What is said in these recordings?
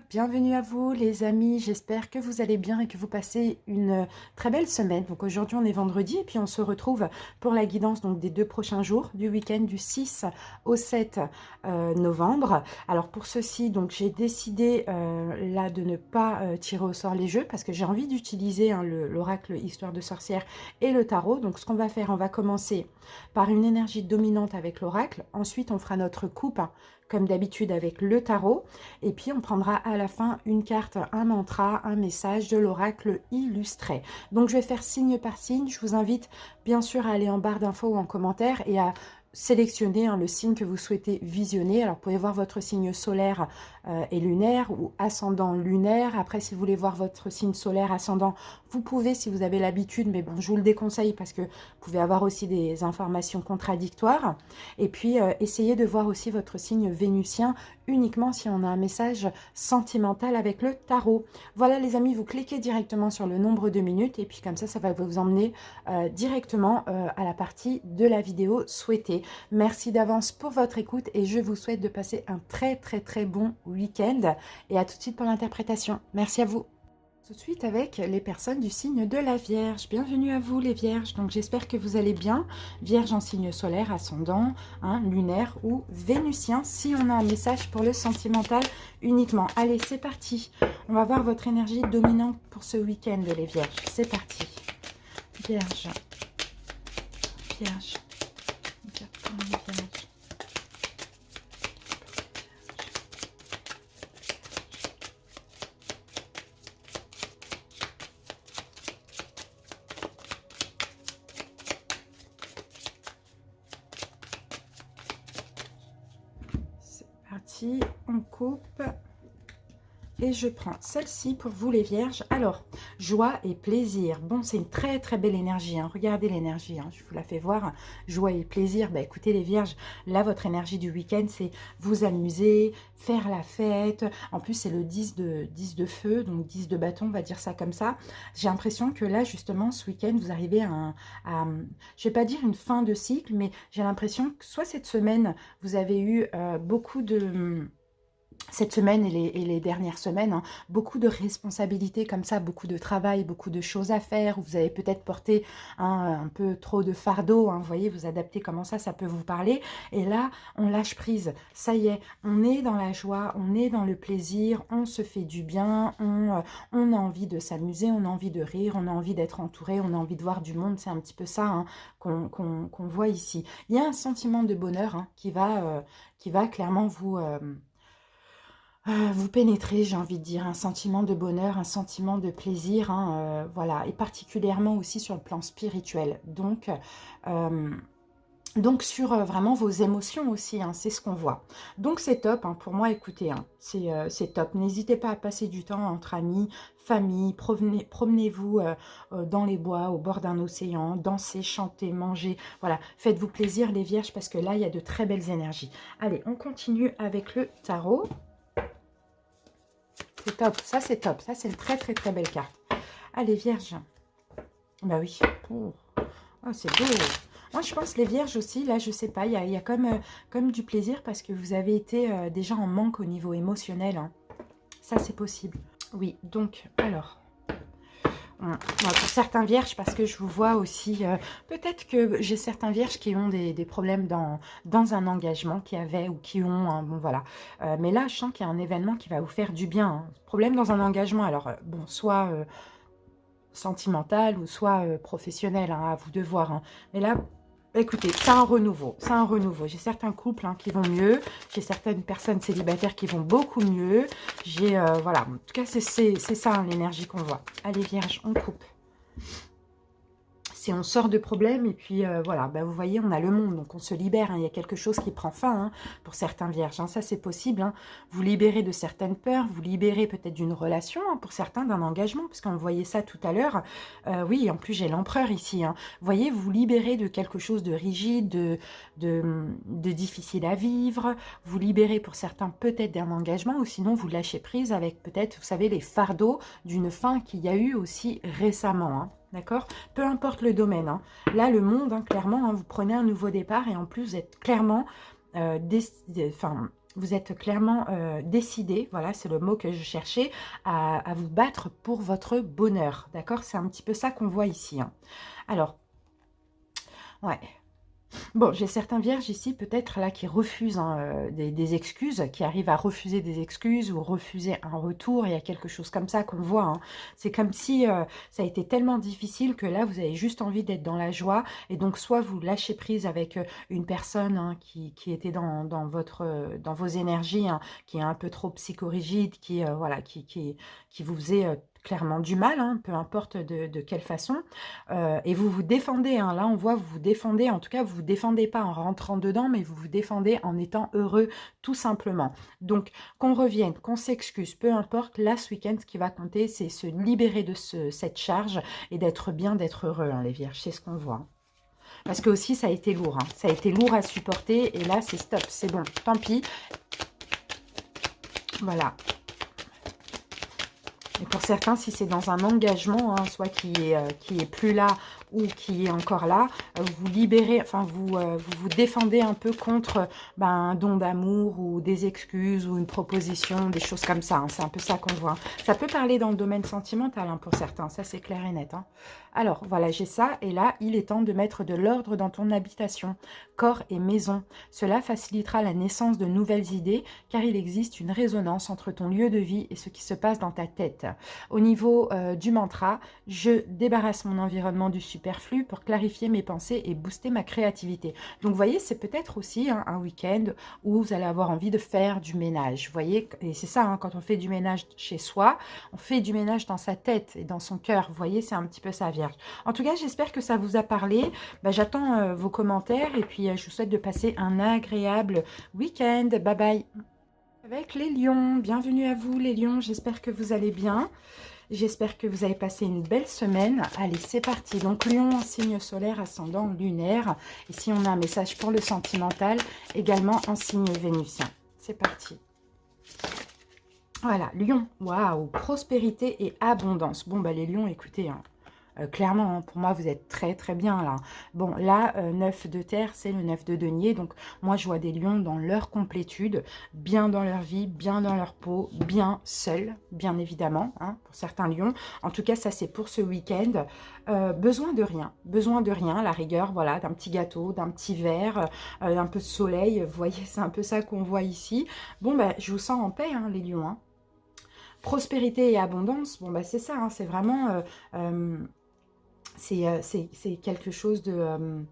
Bienvenue à vous les amis, j'espère que vous allez bien et que vous passez une très belle semaine. Donc aujourd'hui on est vendredi et puis on se retrouve pour la guidance donc des 2 prochains jours du week-end du 6 au 7 novembre. Alors pour ceci donc j'ai décidé là de ne pas tirer au sort les jeux parce que j'ai envie d'utiliser l'oracle Histoire de sorcière et le tarot. Donc ce qu'on va faire, on va commencer par une énergie dominante avec l'oracle, ensuite on fera notre coupe comme d'habitude avec le tarot. Et puis, on prendra à la fin une carte, un mantra, un message de l'oracle illustré. Donc, je vais faire signe par signe. Je vous invite bien sûr à aller en barre d'infos ou en commentaire et à sélectionner le signe que vous souhaitez visionner. Alors, vous pouvez voir votre signe solaire et lunaire ou ascendant lunaire. Après, si vous voulez voir votre signe solaire ascendant, vous pouvez si vous avez l'habitude, mais bon, je vous le déconseille parce que vous pouvez avoir aussi des informations contradictoires. Et puis, essayez de voir aussi votre signe vénusien uniquement si on a un message sentimental avec le tarot. Voilà les amis, vous cliquez directement sur le nombre de minutes et puis comme ça va vous emmener directement à la partie de la vidéo souhaitée. Merci d'avance pour votre écoute et je vous souhaite de passer un très bon week-end et à tout de suite pour l'interprétation. Merci à vous. Tout de suite avec les personnes du signe de la Vierge. Bienvenue à vous les Vierges. Donc j'espère que vous allez bien. Vierge en signe solaire, ascendant, lunaire ou vénusien. Si on a un message pour le sentimental uniquement. Allez, c'est parti. On va voir votre énergie dominante pour ce week-end les Vierges. C'est parti. Vierge. Vierge. Vierge. Parti, on coupe et je prends celle-ci pour vous les Vierges. Alors, joie et plaisir. Bon, c'est une très belle énergie. Regardez l'énergie, je vous la fais voir. Joie et plaisir. Bah, écoutez les Vierges, là, votre énergie du week-end, c'est vous amuser, faire la fête. En plus, c'est le 10 de feu, donc 10 de bâton, on va dire ça comme ça. J'ai l'impression que là, justement, ce week-end, vous arrivez à je vais pas dire une fin de cycle, mais j'ai l'impression que soit cette semaine, vous avez eu beaucoup de... Cette semaine et les dernières semaines, beaucoup de responsabilités comme ça, beaucoup de travail, beaucoup de choses à faire, où vous avez peut-être porté un peu trop de fardeau, vous voyez, vous adaptez comment ça peut vous parler. Et là, on lâche prise, ça y est, on est dans la joie, on est dans le plaisir, on se fait du bien, on a envie de s'amuser, on a envie de rire, on a envie d'être entouré, on a envie de voir du monde, c'est un petit peu ça qu'on voit ici. Il y a un sentiment de bonheur qui va clairement vous pénétrez, j'ai envie de dire, un sentiment de bonheur, un sentiment de plaisir, voilà, et particulièrement aussi sur le plan spirituel. Donc sur vraiment vos émotions aussi, c'est ce qu'on voit. Donc c'est top, pour moi, écoutez, c'est top. N'hésitez pas à passer du temps entre amis, famille, promenez-vous dans les bois, au bord d'un océan, dansez, chantez, mangez, voilà, faites-vous plaisir les Vierges, parce que là, il y a de très belles énergies. Allez, on continue avec le tarot. C'est top, ça c'est top, ça c'est une très belle carte. Allez Vierge, bah oui, oh, c'est beau. Moi je pense les Vierges aussi, là je sais pas, il y a comme du plaisir parce que vous avez été déjà en manque au niveau émotionnel. Ça c'est possible. Oui, donc alors... pour certains vierges, parce que je vous vois aussi, peut-être que j'ai certains vierges qui ont des problèmes dans un engagement, qui avaient ou qui ont, bon voilà. Mais là, je sens qu'il y a un événement qui va vous faire du bien. Problème dans un engagement, alors bon, soit sentimental ou soit professionnel, à vous de voir. Mais là, écoutez, c'est un renouveau, J'ai certains couples qui vont mieux, j'ai certaines personnes célibataires qui vont beaucoup mieux. J'ai, voilà, en tout cas, c'est ça l'énergie qu'on voit. Allez, Vierge, on coupe. Si on sort de problème et puis voilà, vous voyez, on a le monde, donc on se libère. Il y a quelque chose qui prend fin pour certains vierges. Ça, c'est possible. Vous libérez de certaines peurs, vous libérez peut-être d'une relation, pour certains d'un engagement, parce qu'on voyait ça tout à l'heure. Oui, en plus, j'ai l'empereur ici. Vous voyez, vous libérez de quelque chose de rigide, de difficile à vivre. Vous libérez pour certains peut-être d'un engagement, ou sinon vous lâchez prise avec peut-être, vous savez, les fardeaux d'une fin qu'il y a eu aussi récemment. D'accord? Peu importe le domaine. Là, le monde, clairement, vous prenez un nouveau départ et en plus, vous êtes clairement Vous êtes clairement décidé, voilà, c'est le mot que je cherchais, à vous battre pour votre bonheur, d'accord? C'est un petit peu ça qu'on voit ici, hein. Alors, ouais. Bon, j'ai certains vierges ici, peut-être là, qui refusent hein, des excuses, qui arrivent à refuser des excuses ou refuser un retour. Il y a quelque chose comme ça qu'on voit, hein. C'est comme si ça a été tellement difficile que là, vous avez juste envie d'être dans la joie. Et donc, soit vous lâchez prise avec une personne hein, qui était dans vos énergies, hein, qui est un peu trop psychorigide, voilà, qui vous faisait clairement du mal, hein, peu importe de quelle façon. Et vous vous défendez, hein. Là on voit vous vous défendez, en tout cas vous vous défendez pas en rentrant dedans, mais vous vous défendez en étant heureux tout simplement. Donc qu'on revienne, qu'on s'excuse, peu importe, là ce week-end ce qui va compter c'est se libérer de cette charge et d'être bien, d'être heureux hein, les vierges, c'est ce qu'on voit. Parce que aussi ça a été lourd, hein. Ça a été lourd à supporter et là c'est stop, c'est bon, tant pis. Voilà. Et pour certains, si c'est dans un engagement, hein, soit qui est plus là ou qui est encore là, vous libérez, enfin vous défendez un peu contre un don d'amour ou des excuses ou une proposition, des choses comme ça. Hein, c'est un peu ça qu'on voit. Ça peut parler dans le domaine sentimental hein, pour certains, ça c'est clair et net. Hein. Alors voilà, j'ai ça et là, il est temps de mettre de l'ordre dans ton habitation, corps et maison. Cela facilitera la naissance de nouvelles idées car il existe une résonance entre ton lieu de vie et ce qui se passe dans ta tête. Au niveau du mantra, je débarrasse mon environnement du superflu pour clarifier mes pensées et booster ma créativité. Donc, vous voyez, c'est peut-être aussi hein, un week-end où vous allez avoir envie de faire du ménage. Vous voyez, et c'est ça, hein, quand on fait du ménage chez soi, on fait du ménage dans sa tête et dans son cœur. Vous voyez, c'est un petit peu ça, Vierge. En tout cas, j'espère que ça vous a parlé. J'attends vos commentaires et puis je vous souhaite de passer un agréable week-end. Bye bye. Avec les lions, bienvenue à vous les lions, j'espère que vous allez bien, j'espère que vous avez passé une belle semaine. Allez, c'est parti, donc lion en signe solaire, ascendant lunaire, ici on a un message pour le sentimental, également en signe vénusien. C'est parti. Voilà, lion, waouh, prospérité et abondance. Bon, les lions, écoutez, hein, clairement, hein, pour moi, vous êtes très très bien là. Bon, là, 9 de terre, c'est le 9 de denier. Donc, moi, je vois des lions dans leur complétude, bien dans leur vie, bien dans leur peau, bien seuls, bien évidemment, hein, pour certains lions. En tout cas, ça, c'est pour ce week-end. Besoin de rien, à la rigueur, voilà, d'un petit gâteau, d'un petit verre, d'un peu de soleil. Vous voyez, c'est un peu ça qu'on voit ici. Bon, je vous sens en paix, hein, les lions, hein. Prospérité et abondance, bon, c'est ça, hein, c'est vraiment... c'est quelque chose de...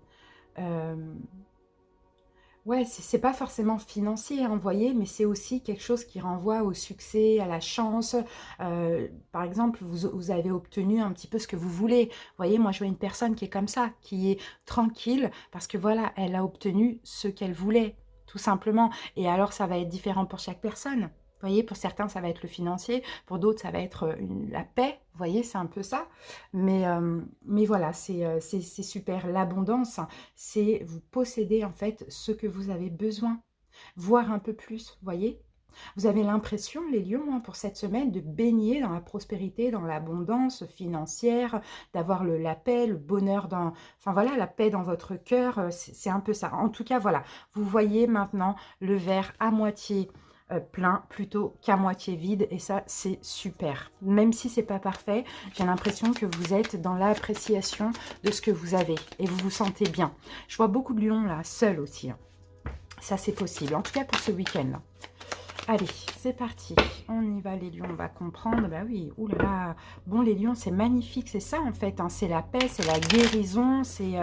ouais, c'est pas forcément financier, hein, vous voyez, mais c'est aussi quelque chose qui renvoie au succès, à la chance. Par exemple, vous avez obtenu un petit peu ce que vous voulez. Vous voyez, moi, je vois une personne qui est comme ça, qui est tranquille, parce que voilà, elle a obtenu ce qu'elle voulait, tout simplement. Et alors, ça va être différent pour chaque personne. Vous voyez, pour certains, ça va être le financier, pour d'autres, ça va être la paix. Vous voyez, c'est un peu ça. Mais voilà, c'est super. L'abondance, c'est vous posséder en fait ce que vous avez besoin, voire un peu plus, vous voyez. Vous avez l'impression, les lions, hein, pour cette semaine, de baigner dans la prospérité, dans l'abondance financière, d'avoir la paix, le bonheur dans... Enfin voilà, la paix dans votre cœur, c'est un peu ça. En tout cas, voilà, vous voyez maintenant le verre à moitié plein plutôt qu'à moitié vide et ça c'est super. Même si c'est pas parfait, j'ai l'impression que vous êtes dans l'appréciation de ce que vous avez et vous vous sentez bien. Je vois beaucoup de lions là, seuls aussi, hein. Ça c'est possible, en tout cas pour ce week-end. Allez, c'est parti. On y va les lions, on va comprendre. Bah oui, oulala. Bon, les lions, c'est magnifique, c'est ça en fait, hein. C'est la paix, c'est la guérison, c'est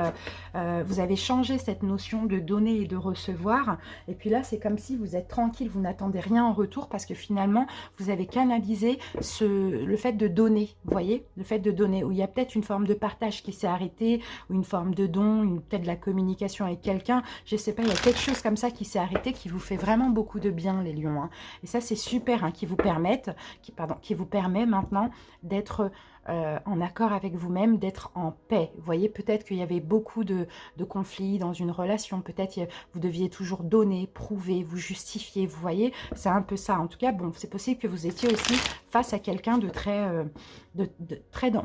vous avez changé cette notion de donner et de recevoir. Et puis là, c'est comme si vous êtes tranquille, vous n'attendez rien en retour parce que finalement, vous avez canalisé le fait de donner, vous voyez, le fait de donner, où il y a peut-être une forme de partage qui s'est arrêtée, ou une forme de don, peut-être de la communication avec quelqu'un, je sais pas, il y a quelque chose comme ça qui s'est arrêté, qui vous fait vraiment beaucoup de bien, les lions, hein. Et ça, c'est super, hein, qui vous permet maintenant d'être en accord avec vous-même, d'être en paix. Vous voyez, peut-être qu'il y avait beaucoup de conflits dans une relation. Peut-être vous deviez toujours donner, prouver, vous justifier. Vous voyez, c'est un peu ça. En tout cas, bon, c'est possible que vous étiez aussi face à quelqu'un de très,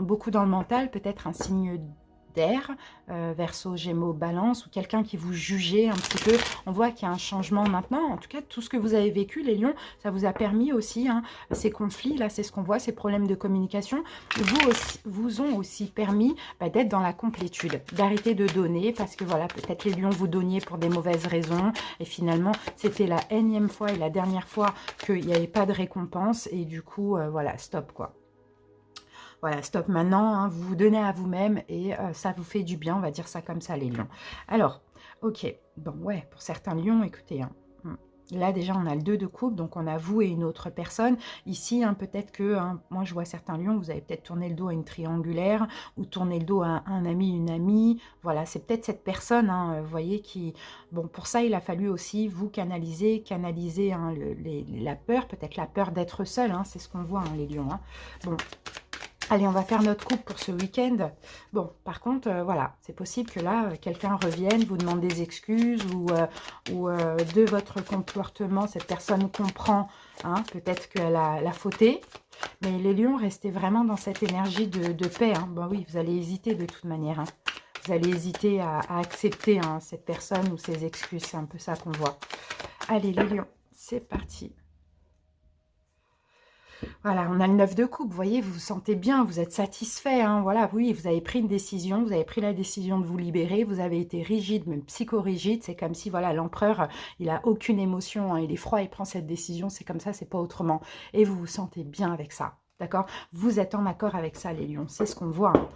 beaucoup dans le mental, peut-être un signe d'air, Verseau, Gémeaux, Balance, ou quelqu'un qui vous jugeait un petit peu. On voit qu'il y a un changement maintenant. En tout cas, tout ce que vous avez vécu, les lions, ça vous a permis aussi, hein, ces conflits, là, c'est ce qu'on voit, ces problèmes de communication, vous ont aussi permis d'être dans la complétude, d'arrêter de donner, parce que voilà, peut-être les lions vous donniez pour des mauvaises raisons, et finalement, c'était la énième fois et la dernière fois qu'il n'y avait pas de récompense, et du coup, voilà, stop, quoi. Voilà, stop maintenant, hein, vous vous donnez à vous-même et ça vous fait du bien, on va dire ça comme ça, les lions. Alors, ok, bon, ouais, pour certains lions, écoutez, hein, là déjà on a le 2 de coupe, donc on a vous et une autre personne. Ici, hein, peut-être que, hein, moi je vois certains lions, vous avez peut-être tourné le dos à une triangulaire, ou tourné le dos à un ami, une amie. Voilà, c'est peut-être cette personne, hein, vous voyez, qui... Bon, pour ça, il a fallu aussi vous canaliser hein, la peur, peut-être la peur d'être seul, hein, c'est ce qu'on voit, hein, les lions. Hein. Bon, allez, on va faire notre coupe pour ce week-end. Bon, par contre, voilà, c'est possible que là, quelqu'un revienne, vous demande des excuses ou de votre comportement, cette personne comprend, hein, peut-être qu'elle a fauté. Mais les lions, restez vraiment dans cette énergie de paix. Hein. Bon oui, vous allez hésiter de toute manière. Hein. Vous allez hésiter à accepter, hein, cette personne ou ses excuses. C'est un peu ça qu'on voit. Allez, les lions, c'est parti. Voilà, on a le 9 de coupe, vous voyez, vous vous sentez bien, vous êtes satisfait, hein, voilà, oui, vous avez pris une décision, vous avez pris la décision de vous libérer, vous avez été rigide, même psychorigide, c'est comme si, voilà, l'empereur, il a aucune émotion, hein, il est froid, il prend cette décision, c'est comme ça, c'est pas autrement, et vous vous sentez bien avec ça, d'accord? Vous êtes en accord avec ça, les lions, c'est ce qu'on voit, hein.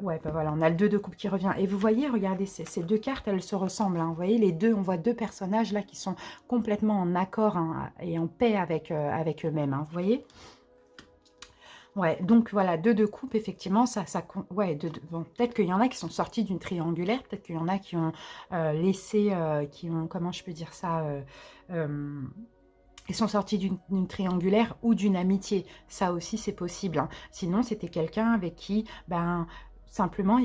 Ouais, bah voilà, on a le 2 de coupe qui revient. Et vous voyez, regardez, ces deux cartes, elles se ressemblent. Hein. Vous voyez, les deux, on voit deux personnages là qui sont complètement en accord, hein, et en paix avec, avec eux-mêmes. Hein, vous voyez? Ouais, donc voilà, 2 de coupe, effectivement, ouais, bon, peut-être qu'il y en a qui sont sortis d'une triangulaire, peut-être qu'il y en a qui ont laissé, qui ont, comment je peux dire ça, ils sont sortis d'une triangulaire ou d'une amitié. Ça aussi, c'est possible. Hein. Sinon, c'était quelqu'un avec qui, ben, simplement,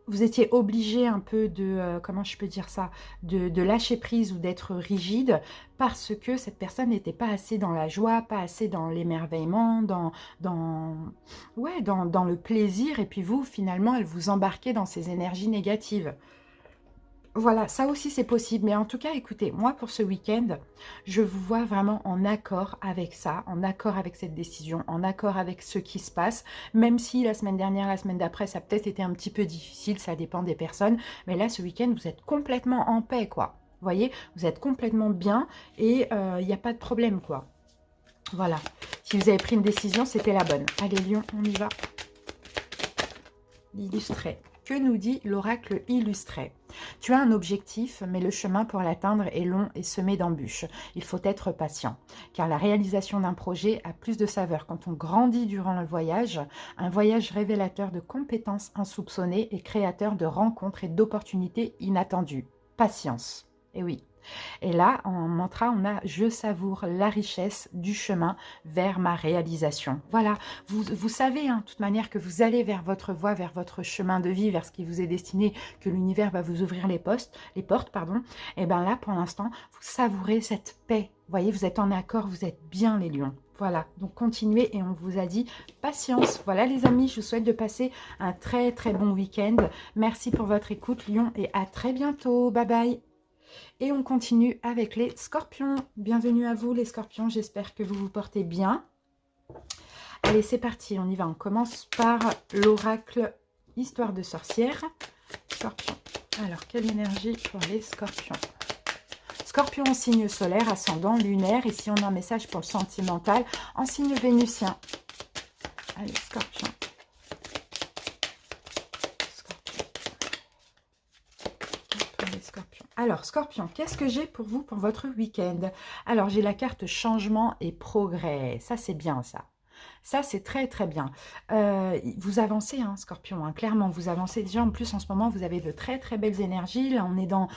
vous étiez obligé un peu de, comment je peux dire ça, de lâcher prise ou d'être rigide parce que cette personne n'était pas assez dans la joie, pas assez dans l'émerveillement, ouais, dans le plaisir. Et puis vous, finalement, elle vous embarquait dans ces énergies négatives. Voilà, ça aussi c'est possible. Mais en tout cas, écoutez, moi pour ce week-end, je vous vois vraiment en accord avec ça, en accord avec cette décision, en accord avec ce qui se passe. Même si la semaine dernière, la semaine d'après, ça a peut-être été un petit peu difficile, ça dépend des personnes. Mais là, ce week-end, vous êtes complètement en paix, quoi. Vous voyez, vous êtes complètement bien et il n'y a pas de problème, quoi. Voilà. Si vous avez pris une décision, c'était la bonne. Allez, Lion, on y va. L'illustré. Que nous dit l'oracle illustré? Tu as un objectif, mais le chemin pour l'atteindre est long et semé d'embûches. Il faut être patient, car la réalisation d'un projet a plus de saveur quand on grandit durant le voyage, un voyage révélateur de compétences insoupçonnées et créateur de rencontres et d'opportunités inattendues. Patience. Et oui. Et là, en mantra, on a « Je savoure la richesse du chemin vers ma réalisation ». Voilà, vous savez, hein, de toute manière, que vous allez vers votre voie, vers votre chemin de vie, vers ce qui vous est destiné, que l'univers va vous ouvrir les portes, pardon. Et bien là, pour l'instant, vous savourez cette paix. Vous voyez, vous êtes en accord, vous êtes bien les lions. Voilà, donc continuez et on vous a dit patience. Voilà les amis, je vous souhaite de passer un très très bon week-end. Merci pour votre écoute, Lion, et à très bientôt. Bye bye. Et on continue avec les scorpions. Bienvenue à vous les scorpions, j'espère que vous vous portez bien. Allez, c'est parti, on y va. On commence par l'oracle Histoire de sorcière. Scorpion. Alors, quelle énergie pour les scorpions? Scorpion en signe solaire, ascendant, lunaire. Ici, on a un message pour le sentimental en signe vénusien. Allez, scorpion. Alors, Scorpion, qu'est-ce que j'ai pour vous pour votre week-end? Alors, j'ai la carte changement et progrès. Ça, c'est bien, ça. Ça, c'est très, très bien. Vous avancez, hein, Scorpion, hein, clairement, vous avancez. Déjà, en plus, en ce moment, vous avez de très, très belles énergies. Là, on est dans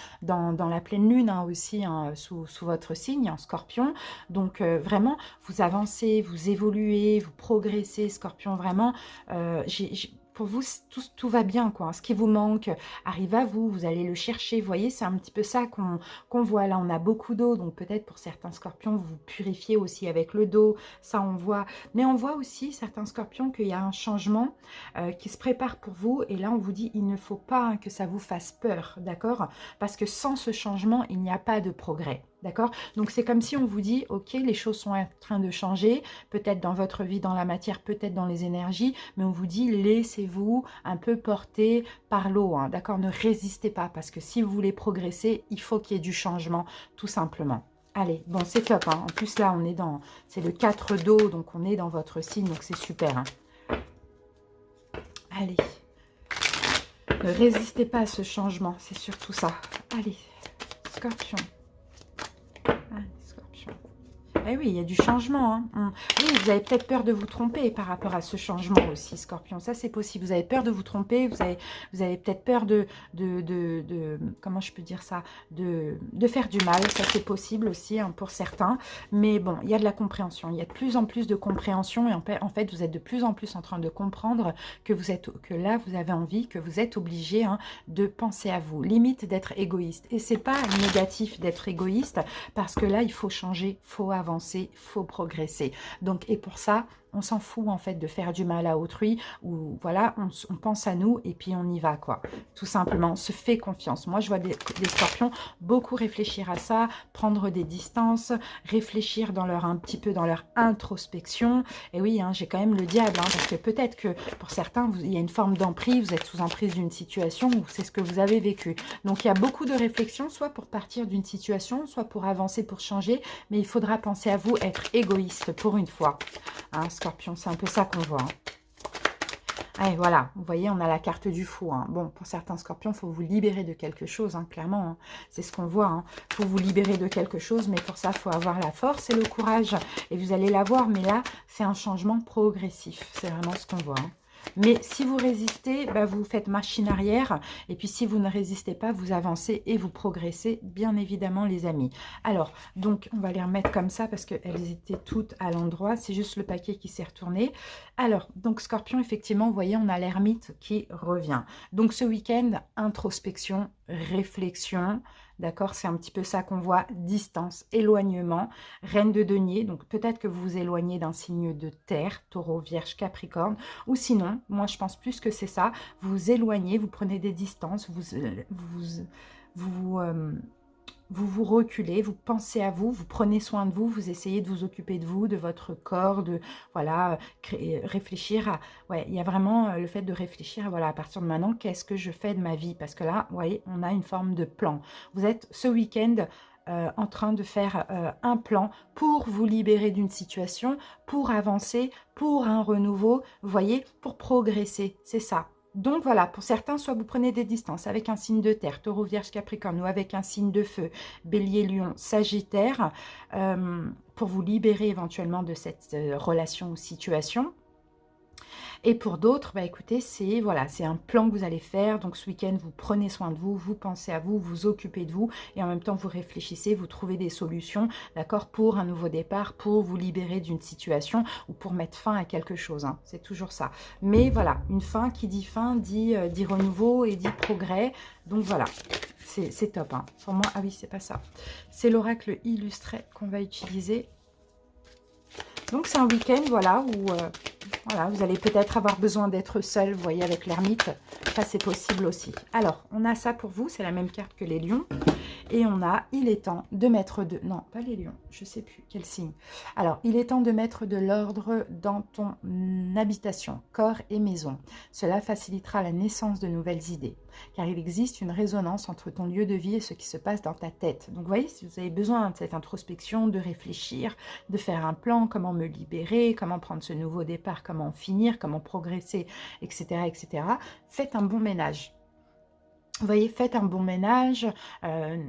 la pleine lune, hein, aussi, hein, sous votre signe, en Scorpion. Donc, vraiment, vous avancez, vous évoluez, vous progressez, Scorpion, vraiment. pour vous, tout va bien, quoi. Ce qui vous manque arrive à vous, vous allez le chercher. Vous voyez, c'est un petit peu ça qu'on voit. Là, on a beaucoup d'eau, donc peut-être pour certains scorpions, vous purifiez aussi avec le dos. Ça, on voit. Mais on voit aussi, certains scorpions, qu'il y a un changement qui se prépare pour vous. Et là, on vous dit, il ne faut pas hein, que ça vous fasse peur, d'accord? Parce que sans ce changement, il n'y a pas de progrès. D'accord? Donc, c'est comme si on vous dit, ok, les choses sont en train de changer, peut-être dans votre vie, dans la matière, peut-être dans les énergies, mais on vous dit, laissez-vous un peu porter par l'eau, hein, d'accord? Ne résistez pas, parce que si vous voulez progresser, il faut qu'il y ait du changement, tout simplement. Allez, bon, c'est top, hein. En plus, là, on est dans, c'est le 4 d'eau, donc on est dans votre signe, donc c'est super, hein. Allez, ne résistez pas à ce changement, c'est surtout ça. Allez, Scorpion. Scorpion. Eh oui, il y a du changement. Hein. Oui, vous avez peut-être peur de vous tromper par rapport à ce changement aussi, Scorpion. Ça, c'est possible. Vous avez peur de vous tromper. Vous avez peut-être peur comment je peux dire ça, de faire du mal. Ça, c'est possible aussi hein, pour certains. Mais bon, il y a de la compréhension. Il y a de plus en plus de compréhension. Et en fait, vous êtes de plus en plus en train de comprendre que là, vous avez envie, que vous êtes obligé hein, de penser à vous. Limite d'être égoïste. Et c'est pas négatif d'être égoïste parce que là, il faut changer, il faut avancer. Faut progresser. Donc, et pour ça, on s'en fout en fait de faire du mal à autrui ou voilà, on pense à nous et puis on y va quoi. Tout simplement, se fait confiance. Moi, je vois des scorpions beaucoup réfléchir à ça, prendre des distances, réfléchir dans un petit peu dans leur introspection. Et oui, hein, j'ai quand même le diable hein, parce que peut-être que pour certains, il y a une forme d'emprise, vous êtes sous emprise d'une situation où c'est ce que vous avez vécu. Donc, il y a beaucoup de réflexions, soit pour partir d'une situation, soit pour avancer, pour changer, mais il faudra penser à vous, être égoïste pour une fois. Hein, Scorpion, c'est un peu ça qu'on voit. Hein. Allez, voilà, vous voyez, on a la carte du fou. Hein. Bon, pour certains scorpions, il faut vous libérer de quelque chose, hein, clairement. Hein. C'est ce qu'on voit. Il faut vous libérer de quelque chose, mais pour ça, il faut avoir la force et le courage. Et vous allez l'avoir, mais là, c'est un changement progressif. C'est vraiment ce qu'on voit. Hein. Mais si vous résistez, bah, vous faites machine arrière. Et puis si vous ne résistez pas, vous avancez et vous progressez, bien évidemment, les amis. Alors, donc, on va les remettre comme ça parce qu'elles étaient toutes à l'endroit. C'est juste le paquet qui s'est retourné. Alors, donc, Scorpion, effectivement, vous voyez, on a l'ermite qui revient. Donc, ce week-end, introspection, réflexion. D'accord, c'est un petit peu ça qu'on voit, distance, éloignement, reine de denier, donc peut-être que vous vous éloignez d'un signe de terre, taureau, vierge, capricorne, ou sinon, moi je pense plus que c'est ça, vous vous éloignez, vous prenez des distances, vous reculez, vous pensez à vous, vous prenez soin de vous, vous essayez de vous occuper de vous, de votre corps, de voilà, réfléchir à... Ouais, il y a vraiment le fait de réfléchir, voilà, à partir de maintenant, qu'est-ce que je fais de ma vie? Parce que là, vous voyez, on a une forme de plan. Vous êtes ce week-end en train de faire un plan pour vous libérer d'une situation, pour avancer, pour un renouveau, vous voyez, pour progresser, c'est ça. Donc voilà, pour certains, soit vous prenez des distances avec un signe de terre, taureau, vierge, capricorne, ou avec un signe de feu, bélier, lion, sagittaire, pour vous libérer éventuellement de cette relation ou situation. Et pour d'autres, bah écoutez, c'est voilà, c'est un plan que vous allez faire. Donc ce week-end, vous prenez soin de vous, vous pensez à vous, vous occupez de vous et en même temps, vous réfléchissez, vous trouvez des solutions, d'accord, pour un nouveau départ, pour vous libérer d'une situation ou pour mettre fin à quelque chose. Hein. C'est toujours ça. Mais voilà, une fin qui dit fin, dit renouveau et dit progrès. Donc voilà. C'est top. Hein. Pour moi, ah oui, c'est pas ça. C'est l'oracle illustré qu'on va utiliser. Donc, c'est un week-end, voilà, où voilà, vous allez peut-être avoir besoin d'être seul, vous voyez, avec l'ermite. Ça, c'est possible aussi. Alors, on a ça pour vous, c'est la même carte que les lions. Et on a, il est temps de mettre de... Non, pas les lions, je ne sais plus quel signe. Alors, il est temps de mettre de l'ordre dans ton habitation, corps et maison. Cela facilitera la naissance de nouvelles idées, car il existe une résonance entre ton lieu de vie et ce qui se passe dans ta tête. Donc, vous voyez, si vous avez besoin de cette introspection, de réfléchir, de faire un plan, comment me libérer, comment prendre ce nouveau départ, comment finir, comment progresser, etc., etc., faites un bon ménage. Vous voyez, faites un bon ménage,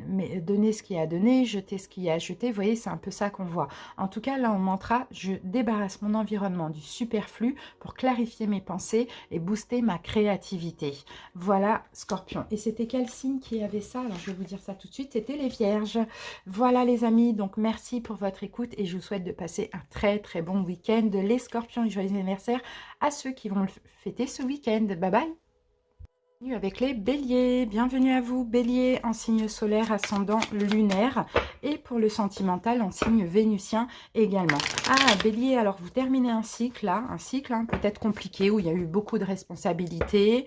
mais donnez ce qu'il y a à donner, jetez ce qu'il y a à jeter. Vous voyez, c'est un peu ça qu'on voit. En tout cas, là, en mantra, je débarrasse mon environnement du superflu pour clarifier mes pensées et booster ma créativité. Voilà, Scorpion. Et c'était quel signe qui avait ça? Alors, je vais vous dire ça tout de suite. C'était les Vierges. Voilà, les amis. Donc, merci pour votre écoute et je vous souhaite de passer un très, très bon week-end. Les Scorpions et joyeux anniversaire à ceux qui vont le fêter ce week-end. Bye bye. Avec les béliers, bienvenue à vous bélier en signe solaire ascendant lunaire et pour le sentimental en signe vénusien également. Ah bélier, alors vous terminez un cycle là, peut-être compliqué où il y a eu beaucoup de responsabilités,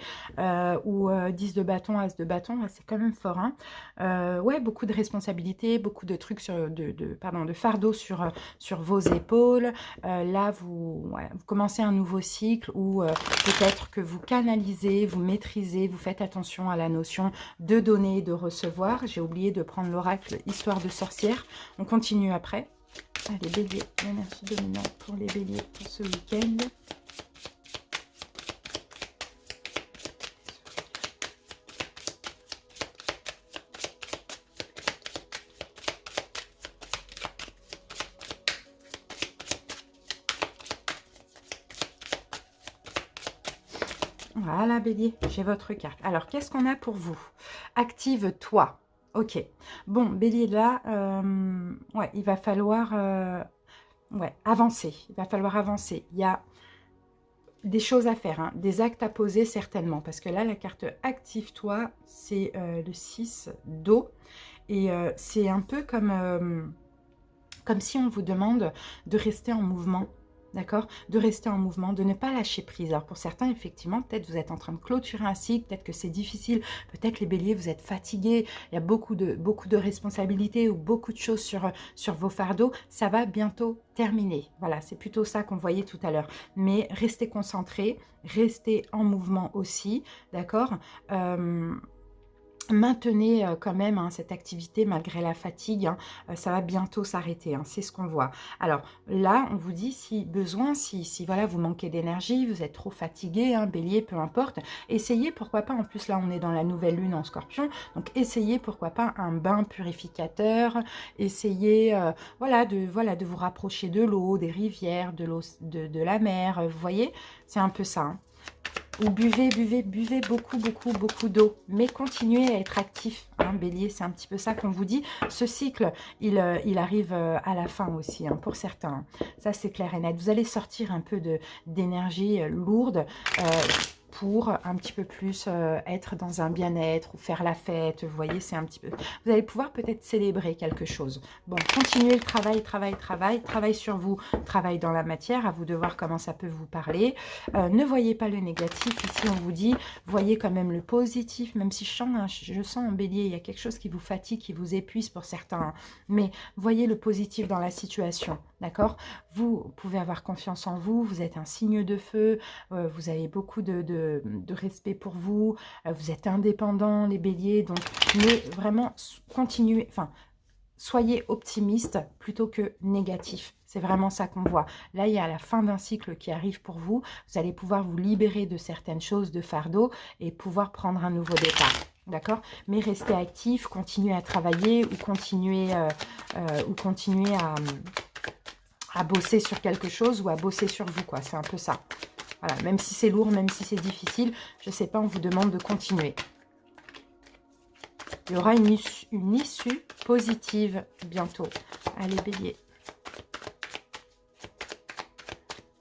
ou 10 de bâton, as de bâton, c'est quand même fort, hein. Ouais, beaucoup de responsabilités, beaucoup de trucs de fardeau sur vos épaules. Là vous commencez un nouveau cycle où peut-être que vous canalisez, vous maîtrisez, vous faites attention à la notion de donner et de recevoir. J'ai oublié de prendre l'oracle Histoire de sorcière. On continue après. Allez, bélier, l'énergie dominante pour les béliers pour ce week-end. Voilà, bélier, j'ai votre carte. Alors, qu'est-ce qu'on a pour vous? Active-toi. Ok. Bon, bélier, là, ouais, il va falloir avancer. Il va falloir avancer. Il y a des choses à faire, hein, des actes à poser certainement. Parce que là, la carte Active-toi, c'est le 6 d'eau. Et c'est un peu comme si on vous demande de rester en mouvement. D'accord? De rester en mouvement, de ne pas lâcher prise. Alors pour certains, effectivement, peut-être vous êtes en train de clôturer un cycle, peut-être que c'est difficile, peut-être les béliers, vous êtes fatigués, il y a beaucoup de responsabilités ou beaucoup de choses sur vos fardeaux. Ça va bientôt terminer. Voilà, c'est plutôt ça qu'on voyait tout à l'heure. Mais restez concentrés, restez en mouvement aussi, d'accord? Maintenez quand même hein, cette activité malgré la fatigue, hein, ça va bientôt s'arrêter, hein, c'est ce qu'on voit. Alors là, on vous dit si besoin, si voilà, vous manquez d'énergie, vous êtes trop fatigué, hein, bélier, peu importe, essayez pourquoi pas, en plus là on est dans la nouvelle lune en scorpion, donc essayez pourquoi pas un bain purificateur, essayez voilà, de vous rapprocher de l'eau, des rivières, de la mer, vous voyez, c'est un peu ça, hein. Ou buvez beaucoup d'eau. Mais continuez à être actif, hein, bélier, c'est un petit peu ça qu'on vous dit. Ce cycle, il arrive à la fin aussi, hein, pour certains. Ça, c'est clair et net. Vous allez sortir un peu d'énergie lourde pour un petit peu plus être dans un bien-être ou faire la fête. Vous voyez, c'est un petit peu... Vous allez pouvoir peut-être célébrer quelque chose. Bon, continuez le travail sur vous, travail dans la matière, à vous de voir comment ça peut vous parler. Ne voyez pas le négatif, ici on vous dit, voyez quand même le positif, même si je sens en bélier, il y a quelque chose qui vous fatigue, qui vous épuise pour certains, hein. Mais voyez le positif dans la situation, d'accord? Vous pouvez avoir confiance en vous, vous êtes un signe de feu, vous avez beaucoup de respect pour vous, vous êtes indépendant les béliers, donc mais vraiment continuez, enfin soyez optimiste plutôt que négatif. C'est vraiment ça qu'on voit. Là, il y a la fin d'un cycle qui arrive pour vous. Vous allez pouvoir vous libérer de certaines choses, de fardeau, et pouvoir prendre un nouveau départ. D'accord? Mais restez actif, continuez à travailler ou continuez à bosser sur quelque chose ou à bosser sur vous, quoi. C'est un peu ça. Voilà, même si c'est lourd, même si c'est difficile, je ne sais pas, on vous demande de continuer. Il y aura une issue positive bientôt. Allez, bélier.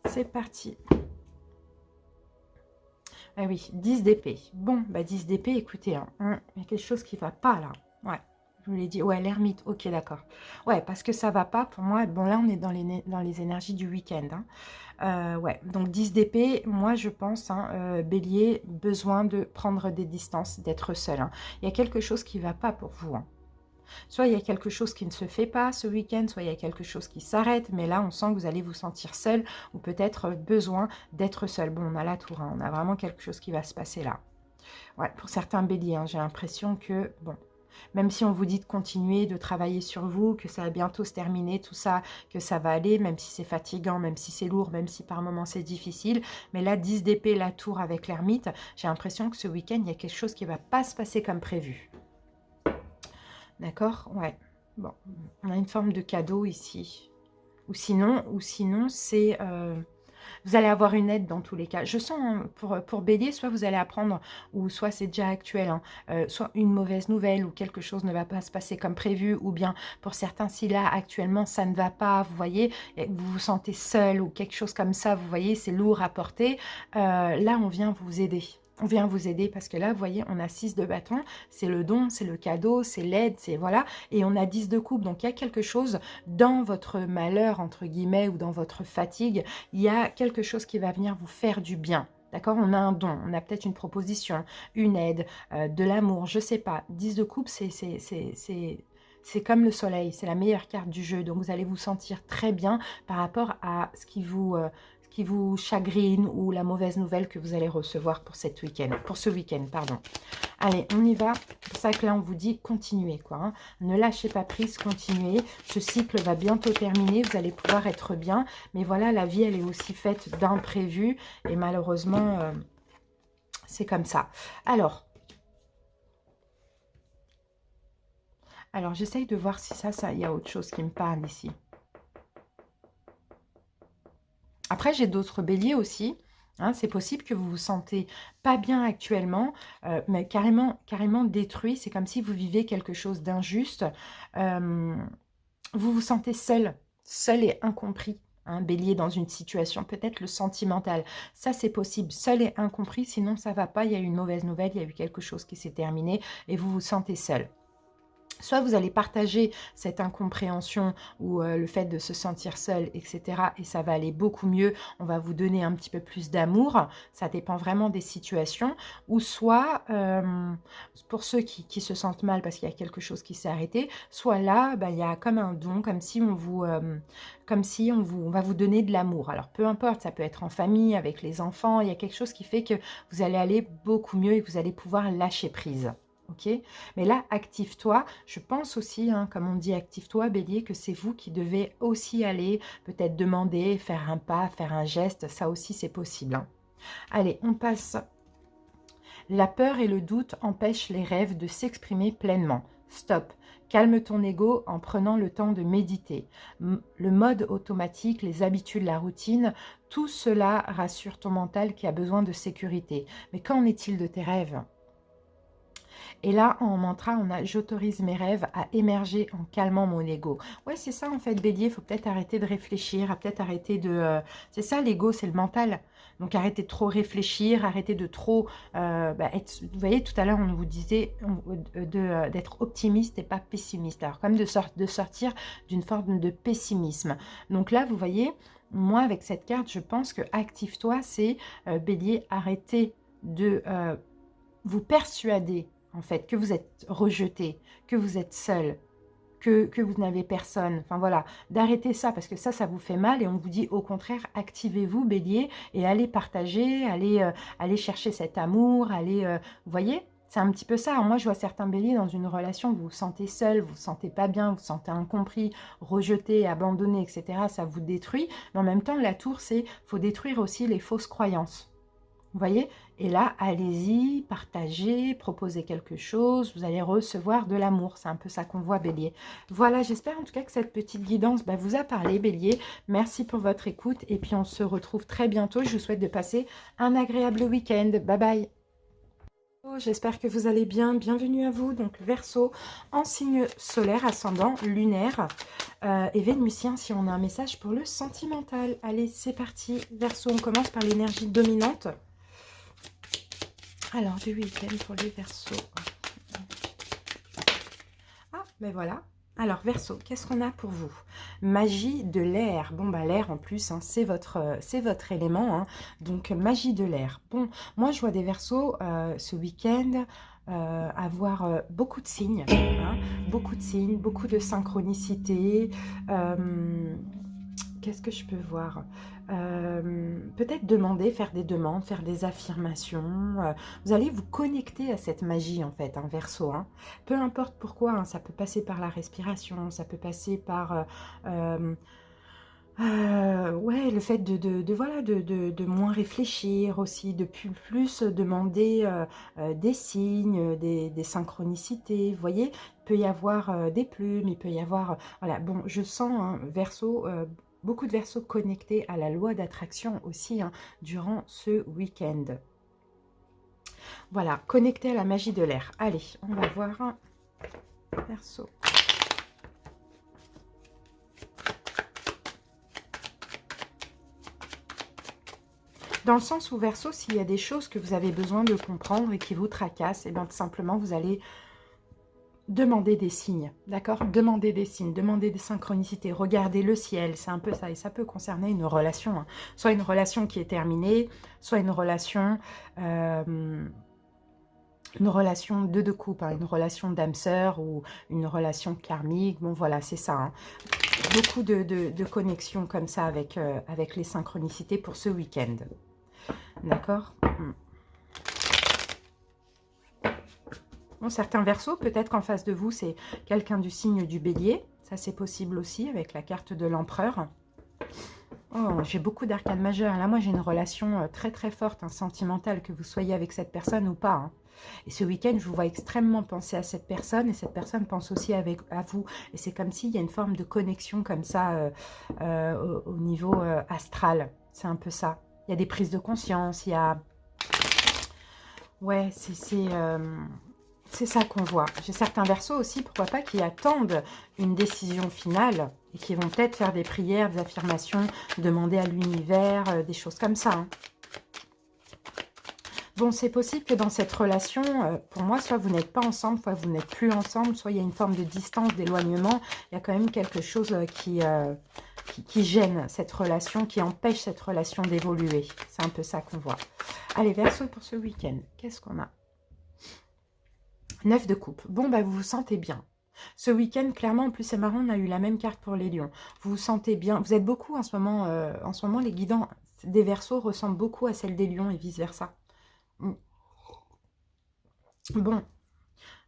C'est parti. Ah oui, 10 d'épée. Bon, bah 10 d'épée, écoutez, hein, il y a quelque chose qui ne va pas là. Ouais, je vous l'ai dit. Ouais, l'ermite, ok, d'accord. Ouais, parce que ça ne va pas pour moi. Bon, là, on est dans les énergies du week-end. Hein. Ouais, donc 10 d'épée, moi je pense, hein, bélier, besoin de prendre des distances, d'être seul. Hein. Il y a quelque chose qui ne va pas pour vous. Hein. Soit il y a quelque chose qui ne se fait pas ce week-end, soit il y a quelque chose qui s'arrête, mais là on sent que vous allez vous sentir seul ou peut-être besoin d'être seul. Bon, on a la tour, hein, on a vraiment quelque chose qui va se passer là. Ouais, pour certains béliers, hein, j'ai l'impression que, bon, Même si on vous dit de continuer, de travailler sur vous, que ça va bientôt se terminer, tout ça, que ça va aller, même si c'est fatigant, même si c'est lourd, même si par moments c'est difficile. Mais là, 10 d'épée, la tour avec l'ermite, j'ai l'impression que ce week-end, il y a quelque chose qui ne va pas se passer comme prévu. D'accord? Ouais. Bon, on a une forme de cadeau ici. Ou sinon c'est... vous allez avoir une aide dans tous les cas. Je sens, hein, pour Bélier, soit vous allez apprendre, ou soit c'est déjà actuel, hein, soit une mauvaise nouvelle, ou quelque chose ne va pas se passer comme prévu, ou bien pour certains, si là, actuellement, ça ne va pas, vous voyez, vous vous sentez seul, ou quelque chose comme ça, vous voyez, c'est lourd à porter, là, on vient vous aider. On vient vous aider parce que là, vous voyez, on a 6 de bâton, c'est le don, c'est le cadeau, c'est l'aide, c'est voilà. Et on a 10 de coupe, donc il y a quelque chose dans votre malheur, entre guillemets, ou dans votre fatigue, il y a quelque chose qui va venir vous faire du bien. D'accord? On a un don, on a peut-être une proposition, une aide, de l'amour, je sais pas. 10 de coupe, c'est comme le soleil, c'est la meilleure carte du jeu. Donc vous allez vous sentir très bien par rapport à ce qui vous chagrine ou la mauvaise nouvelle que vous allez recevoir pour ce week-end, pardon. Allez, on y va. C'est pour ça que là, on vous dit continuez, quoi. Hein. Ne lâchez pas prise, continuez. Ce cycle va bientôt terminer. Vous allez pouvoir être bien. Mais voilà, la vie, elle est aussi faite d'imprévus. Et malheureusement, c'est comme ça. Alors j'essaye de voir si il y a autre chose qui me parle ici. Après, j'ai d'autres béliers aussi. Hein, c'est possible que vous vous sentez pas bien actuellement, mais carrément détruit. C'est comme si vous vivez quelque chose d'injuste. Vous vous sentez seul et incompris. Hein, bélier dans une situation, peut-être le sentimental. Ça, c'est possible. Seul et incompris, sinon ça va pas. Il y a eu une mauvaise nouvelle, il y a eu quelque chose qui s'est terminé et vous vous sentez seul. Soit vous allez partager cette incompréhension ou le fait de se sentir seul, etc. Et ça va aller beaucoup mieux. On va vous donner un petit peu plus d'amour. Ça dépend vraiment des situations. Ou soit, pour ceux qui se sentent mal parce qu'il y a quelque chose qui s'est arrêté, soit là, il y a comme un don, comme si on va vous donner de l'amour. Alors, peu importe, ça peut être en famille, avec les enfants. Il y a quelque chose qui fait que vous allez aller beaucoup mieux et que vous allez pouvoir lâcher prise. Ok, mais là, active-toi. Je pense aussi, hein, comme on dit, active-toi, Bélier, que c'est vous qui devez aussi aller, peut-être demander, faire un pas, faire un geste. Ça aussi, c'est possible. Hein. Allez, on passe. La peur et le doute empêchent les rêves de s'exprimer pleinement. Stop. Calme ton ego en prenant le temps de méditer. Le mode automatique, les habitudes, la routine, tout cela rassure ton mental qui a besoin de sécurité. Mais qu'en est-il de tes rêves ? Et là, en mantra, on a « j'autorise mes rêves à émerger en calmant mon ego ». Ouais, c'est ça en fait, Bélier, il faut peut-être arrêter de réfléchir, peut-être arrêter de... c'est ça, l'ego, c'est le mental. Donc arrêtez de trop réfléchir, arrêtez de trop... être... Vous voyez, tout à l'heure, on vous disait d'être optimiste et pas pessimiste. Alors, comme de sortir d'une forme de pessimisme. Donc là, vous voyez, moi, avec cette carte, je pense que « active-toi », c'est Bélier, arrêtez de vous persuader en fait, que vous êtes rejeté, que vous êtes seul, que vous n'avez personne. Enfin voilà, d'arrêter ça, parce que ça vous fait mal. Et on vous dit au contraire, activez-vous, Bélier, et allez partager, allez chercher cet amour, vous voyez, c'est un petit peu ça. Moi, je vois certains béliers dans une relation, vous vous sentez seul, vous vous sentez pas bien, vous vous sentez incompris, rejeté, abandonné, etc. Ça vous détruit. Mais en même temps, la tour, c'est faut détruire aussi les fausses croyances. Vous voyez? Et là, allez-y, partagez, proposez quelque chose, vous allez recevoir de l'amour. C'est un peu ça qu'on voit, Bélier. Voilà, j'espère en tout cas que cette petite guidance vous a parlé, Bélier. Merci pour votre écoute et puis on se retrouve très bientôt. Je vous souhaite de passer un agréable week-end. Bye bye. J'espère que vous allez bien. Bienvenue à vous. Donc, Verseau en signe solaire, ascendant, lunaire et vénusien si on a un message pour le sentimental. Allez, c'est parti. Verseau, on commence par l'énergie dominante. Alors, du week-end pour les Verseaux. Ah, ben voilà. Alors, Verseau, qu'est-ce qu'on a pour vous? Magie de l'air. Bon, l'air en plus, hein, c'est votre élément. Hein. Donc, magie de l'air. Bon, moi, je vois des Verseaux ce week-end avoir beaucoup de signes. Hein, beaucoup de signes, beaucoup de synchronicité. Qu'est-ce que je peux voir? Peut-être demander, faire des demandes, faire des affirmations. Vous allez vous connecter à cette magie, en fait, hein, Verseau, hein. Peu importe pourquoi, hein, ça peut passer par la respiration, ça peut passer par... ouais, le fait voilà, de moins réfléchir aussi, de plus demander des signes, des synchronicités. Vous voyez, il peut y avoir des plumes, il peut y avoir... voilà, bon, je sens, hein, Verseau, beaucoup de Verseaux connectés à la loi d'attraction aussi, hein, durant ce week-end. Voilà, connecté à la magie de l'air. Allez, on va voir un Verseau. Dans le sens où, Verseau, s'il y a des choses que vous avez besoin de comprendre et qui vous tracassent, et bien tout simplement, vous allez demander des signes, d'accord? Demander des signes, demander des synchronicités, regarder le ciel, c'est un peu ça. Et ça peut concerner une relation, hein. Soit une relation qui est terminée, soit une relation de deux couples, hein, une relation d'âme sœur ou une relation karmique. Bon, voilà, c'est ça, hein. Beaucoup de connexions comme ça avec, avec les synchronicités pour ce week-end. D'accord. Bon, certains Verseaux, peut-être qu'en face de vous, c'est quelqu'un du signe du Bélier. Ça, c'est possible aussi avec la carte de l'Empereur. Oh, j'ai beaucoup d'arcanes majeures. Là, moi, j'ai une relation très, très forte, hein, sentimentale, que vous soyez avec cette personne ou pas, hein. Et ce week-end, je vous vois extrêmement penser à cette personne et cette personne pense aussi à vous. Et c'est comme s'il y a une forme de connexion comme ça au niveau astral. C'est un peu ça. Il y a des prises de conscience, il y a... Ouais, c'est ça qu'on voit. J'ai certains Verseaux aussi, pourquoi pas, qui attendent une décision finale et qui vont peut-être faire des prières, des affirmations, demander à l'univers, des choses comme ça, hein. Bon, c'est possible que dans cette relation, pour moi, soit vous n'êtes pas ensemble, soit vous n'êtes plus ensemble, soit il y a une forme de distance, d'éloignement. Il y a quand même quelque chose qui gêne cette relation, qui empêche cette relation d'évoluer. C'est un peu ça qu'on voit. Allez, Verseau pour ce week-end. Qu'est-ce qu'on a? 9 de coupe. Bon, bah, vous vous sentez bien. Ce week-end, clairement, en plus, c'est marrant, on a eu la même carte pour les lions. Vous vous sentez bien. Vous êtes beaucoup en ce moment, les guidants des Verseaux ressemblent beaucoup à celles des lions et vice-versa. Bon,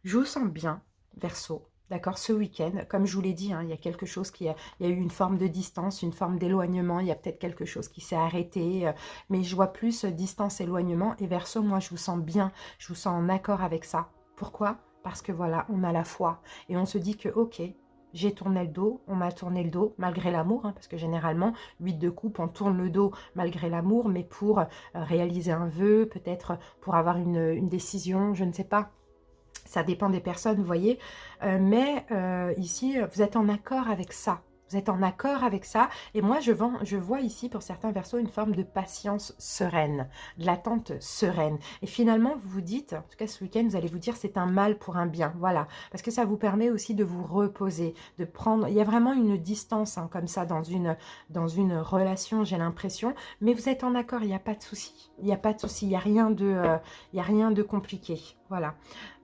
je vous sens bien, Verseau. D'accord, ce week-end, comme je vous l'ai dit, hein, il y a quelque chose il y a eu une forme de distance, une forme d'éloignement, il y a peut-être quelque chose qui s'est arrêté, mais je vois plus distance, éloignement, et Verseau, moi, je vous sens bien, je vous sens en accord avec ça. Pourquoi? Parce que voilà, on a la foi, et on se dit que, ok, j'ai tourné le dos, on m'a tourné le dos, malgré l'amour, hein, parce que généralement, 8 de coupe, on tourne le dos malgré l'amour, mais pour réaliser un vœu, peut-être pour avoir une décision, je ne sais pas. Ça dépend des personnes, vous voyez. Mais ici, vous êtes en accord avec ça. Vous êtes en accord avec ça. Et moi, je vois ici, pour certains Verseaux, une forme de patience sereine, de l'attente sereine. Et finalement, vous vous dites, en tout cas ce week-end, vous allez vous dire, c'est un mal pour un bien. Voilà. Parce que ça vous permet aussi de vous reposer, de prendre... Il y a vraiment une distance, hein, comme ça, dans une relation, j'ai l'impression. Mais vous êtes en accord, il n'y a pas de souci. Il n'y a pas de souci, il n'y a rien de compliqué. Voilà.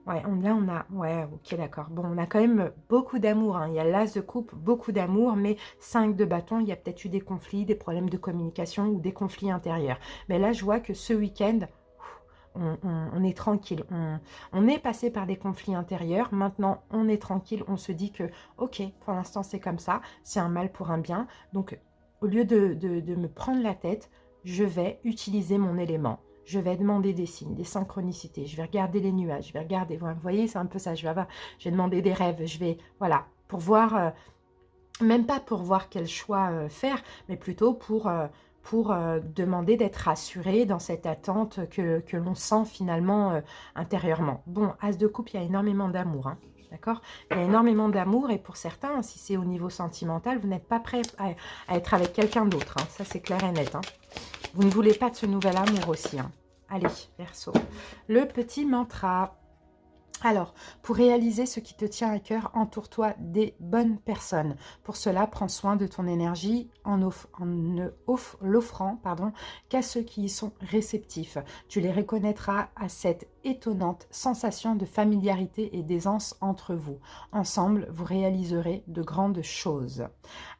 Ouais, là, on a... Ouais, ok, d'accord. Bon, on a quand même beaucoup d'amour, hein. Il y a l'as de coupe, beaucoup d'amour, mais 5 de bâton, il y a peut-être eu des conflits, des problèmes de communication ou des conflits intérieurs. Mais là, je vois que ce week-end, on est tranquille. On est passé par des conflits intérieurs. Maintenant, on est tranquille. On se dit que, ok, pour l'instant, c'est comme ça. C'est un mal pour un bien. Donc, au lieu de me prendre la tête, je vais utiliser mon élément. Je vais demander des signes, des synchronicités. Je vais regarder les nuages. Je vais regarder. Vous voyez, c'est un peu ça. Je vais demander des rêves. Je vais, voilà, pour voir, même pas pour voir quel choix faire, mais plutôt pour demander d'être rassuré dans cette attente que l'on sent finalement intérieurement. Bon, As de coupe, il y a énormément d'amour, hein, d'accord? Il y a énormément d'amour et pour certains, si c'est au niveau sentimental, vous n'êtes pas prêt à être avec quelqu'un d'autre, hein, ça c'est clair et net, hein. Vous ne voulez pas de ce nouvel amour aussi, hein. Allez, Verseau. Le petit mantra. Alors, pour réaliser ce qui te tient à cœur, entoure-toi des bonnes personnes. Pour cela, prends soin de ton énergie en ne l'offrant qu'à ceux qui y sont réceptifs. Tu les reconnaîtras à cette étonnante sensation de familiarité et d'aisance entre vous. Ensemble, vous réaliserez de grandes choses.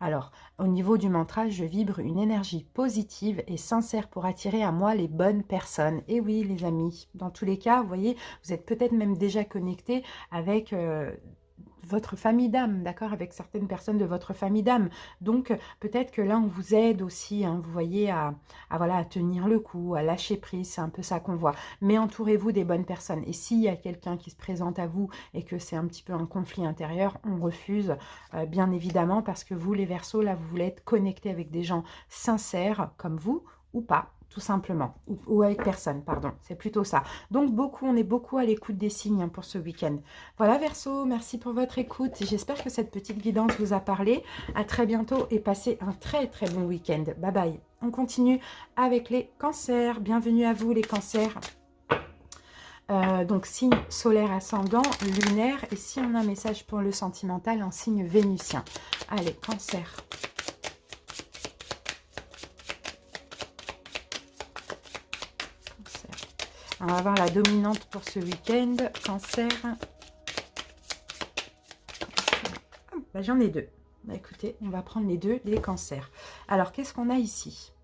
Alors, au niveau du mantra, je vibre une énergie positive et sincère pour attirer à moi les bonnes personnes. Et oui, les amis, dans tous les cas, vous voyez, vous êtes peut-être même déjà connectés avec votre famille d'âme, d'accord, avec certaines personnes de votre famille d'âme. Donc, peut-être que là, on vous aide aussi, hein, vous voyez, voilà, à tenir le coup, à lâcher prise, c'est un peu ça qu'on voit. Mais entourez-vous des bonnes personnes. Et s'il y a quelqu'un qui se présente à vous et que c'est un petit peu un conflit intérieur, on refuse, bien évidemment, parce que vous, les Verseaux, là, vous voulez être connectés avec des gens sincères, comme vous, ou pas, tout simplement, ou avec personne, pardon, c'est plutôt ça. Donc on est beaucoup à l'écoute des signes, hein, pour ce week-end. Voilà Verseau, merci pour votre écoute, j'espère que cette petite guidance vous a parlé. À très bientôt et passez un très très bon week-end. Bye bye. On continue avec les cancers. Bienvenue à vous les cancers. Donc signe solaire ascendant, lunaire, et si on a un message pour le sentimental en signe vénusien. Allez, cancer. On va voir la dominante pour ce week-end. Cancer. Ben, j'en ai deux. Ben, écoutez, on va prendre les deux, les cancers. Alors, qu'est-ce qu'on a ici?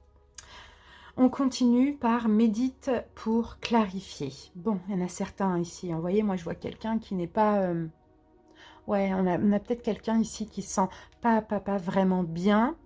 On continue par médite pour clarifier. Bon, il y en a certains ici. Vous voyez, moi, je vois quelqu'un qui n'est pas... Ouais, on a peut-être quelqu'un ici qui se sent pas vraiment bien.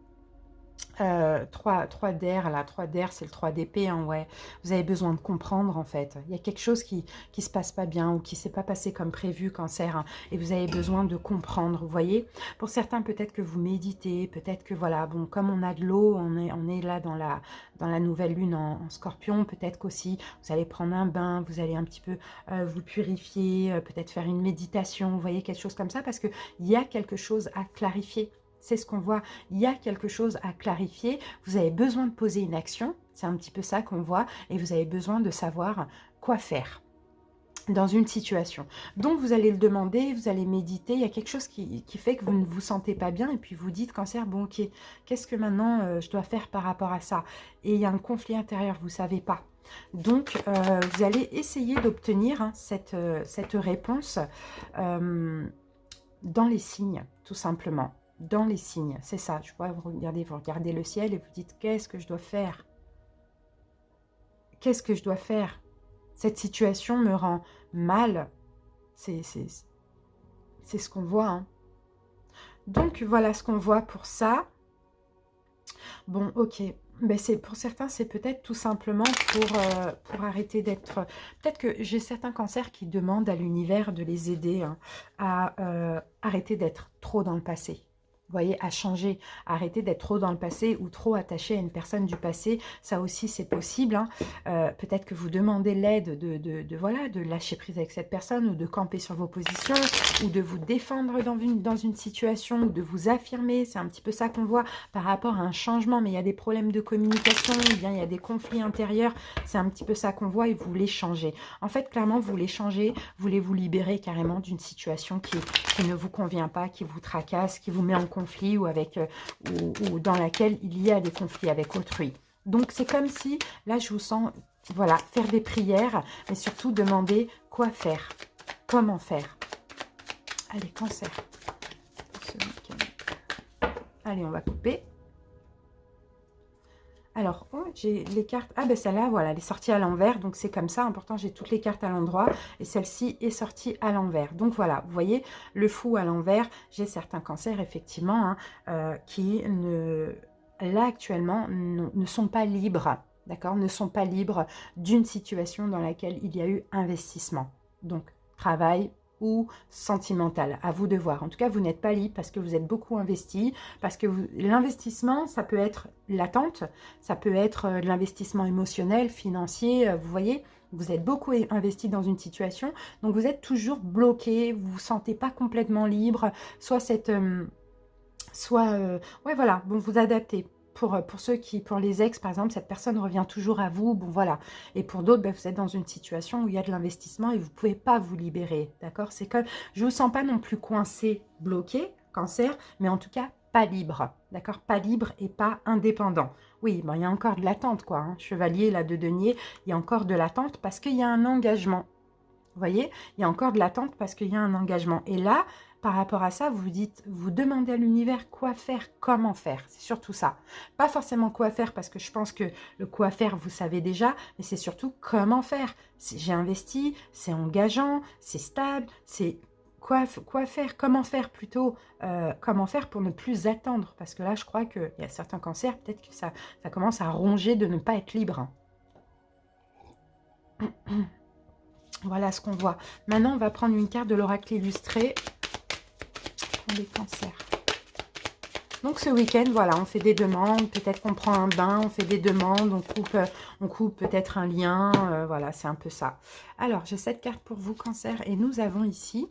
3 d'air, là, 3 d'air, c'est le 3 d'épée, hein, ouais. Vous avez besoin de comprendre, en fait. Il y a quelque chose qui se passe pas bien ou qui s'est pas passé comme prévu, cancer, hein, et vous avez besoin de comprendre, vous voyez. Pour certains, peut-être que vous méditez, peut-être que, voilà, bon, comme on a de l'eau, on est là dans la nouvelle lune en scorpion, peut-être qu'aussi, vous allez prendre un bain, vous allez un petit peu vous purifier, peut-être faire une méditation, vous voyez, quelque chose comme ça, parce qu'il y a quelque chose à clarifier. C'est ce qu'on voit, il y a quelque chose à clarifier, vous avez besoin de poser une action, c'est un petit peu ça qu'on voit, et vous avez besoin de savoir quoi faire dans une situation. Donc vous allez le demander, vous allez méditer, il y a quelque chose qui fait que vous ne vous sentez pas bien, et puis vous dites, cancer, bon ok, qu'est-ce que maintenant je dois faire par rapport à ça? Et il y a un conflit intérieur, vous ne savez pas. Donc vous allez essayer d'obtenir, hein, cette réponse dans les signes, tout simplement. Dans les signes, c'est ça. Je vois, vous regardez le ciel et vous dites, qu'est-ce que je dois faire? Qu'est-ce que je dois faire? Cette situation me rend mal. C'est ce qu'on voit, hein. Donc, voilà ce qu'on voit pour ça. Bon, ok. Ben pour certains, c'est peut-être tout simplement pour arrêter d'être... Peut-être que j'ai certains cancers qui demandent à l'univers de les aider, hein, à arrêter d'être trop dans le passé. Vous voyez, à changer, à arrêter d'être trop dans le passé ou trop attaché à une personne du passé. Ça aussi, c'est possible, hein. Peut-être que vous demandez l'aide voilà, de lâcher prise avec cette personne, ou de camper sur vos positions, ou de vous défendre dans une situation, ou de vous affirmer. C'est un petit peu ça qu'on voit par rapport à un changement. Mais il y a des problèmes de communication, ou bien il y a des conflits intérieurs. C'est un petit peu ça qu'on voit, et vous voulez changer. En fait, clairement, vous voulez changer, vous voulez vous libérer carrément d'une situation qui ne vous convient pas, qui vous tracasse, qui vous met en conflit, ou dans laquelle il y a des conflits avec autrui. Donc c'est comme si, là je vous sens, voilà, faire des prières, mais surtout demander quoi faire, comment faire. Allez, cancer. Allez, on va couper. Alors, oh, j'ai les cartes... Ah ben celle-là, voilà, elle est sortie à l'envers, donc c'est comme ça. Pourtant, j'ai toutes les cartes à l'endroit, et celle-ci est sortie à l'envers. Donc voilà, vous voyez, le fou à l'envers. J'ai certains cancers, effectivement, hein, qui, là, actuellement, ne sont pas libres, d'accord, ne sont pas libres d'une situation dans laquelle il y a eu investissement. Donc, travail ou sentimental, à vous de voir. En tout cas, vous n'êtes pas libre parce que vous êtes beaucoup investi, parce que l'investissement, ça peut être l'attente, ça peut être de l'investissement émotionnel, financier, vous voyez, vous êtes beaucoup investi dans une situation, donc vous êtes toujours bloqué, vous vous sentez pas complètement libre, soit cette... ouais, voilà, bon, vous adaptez. Pour ceux qui, pour les ex, par exemple, cette personne revient toujours à vous, bon, voilà. Et pour d'autres, ben, vous êtes dans une situation où il y a de l'investissement et vous ne pouvez pas vous libérer, d'accord? C'est comme, je ne vous sens pas non plus coincé, bloqué, cancer, mais en tout cas, pas libre, d'accord? Pas libre et pas indépendant. Oui, ben, il y a encore de l'attente, quoi, hein. Chevalier, là, de denier, il y a encore de l'attente parce qu'il y a un engagement. Vous voyez, il y a encore de l'attente parce qu'il y a un engagement. Et là, par rapport à ça, vous dites, vous demandez à l'univers quoi faire, comment faire. C'est surtout ça. Pas forcément quoi faire parce que je pense que le quoi faire, vous savez déjà, mais c'est surtout comment faire. J'ai investi, c'est engageant, c'est stable, c'est quoi faire, comment faire plutôt, comment faire pour ne plus attendre. Parce que là, je crois qu'il y a certains cancers, peut-être que ça commence à ronger de ne pas être libre. Voilà ce qu'on voit. Maintenant, on va prendre une carte de l'oracle illustré pour les cancers. Donc ce week-end, voilà, on fait des demandes, peut-être qu'on prend un bain, on fait des demandes, on coupe peut-être un lien, voilà, c'est un peu ça. Alors, j'ai cette carte pour vous, cancer, et nous avons ici,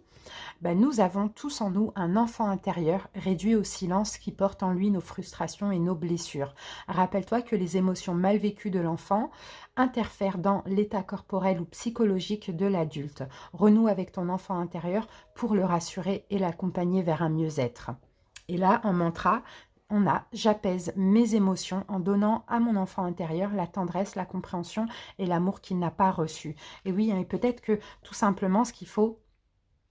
nous avons tous en nous un enfant intérieur réduit au silence qui porte en lui nos frustrations et nos blessures. Rappelle-toi que les émotions mal vécues de l'enfant interfèrent dans l'état corporel ou psychologique de l'adulte. Renoue avec ton enfant intérieur pour le rassurer et l'accompagner vers un mieux-être. Et là, en mantra, on a « J'apaise mes émotions en donnant à mon enfant intérieur la tendresse, la compréhension et l'amour qu'il n'a pas reçu. » Et oui, et peut-être que tout simplement, ce qu'il faut,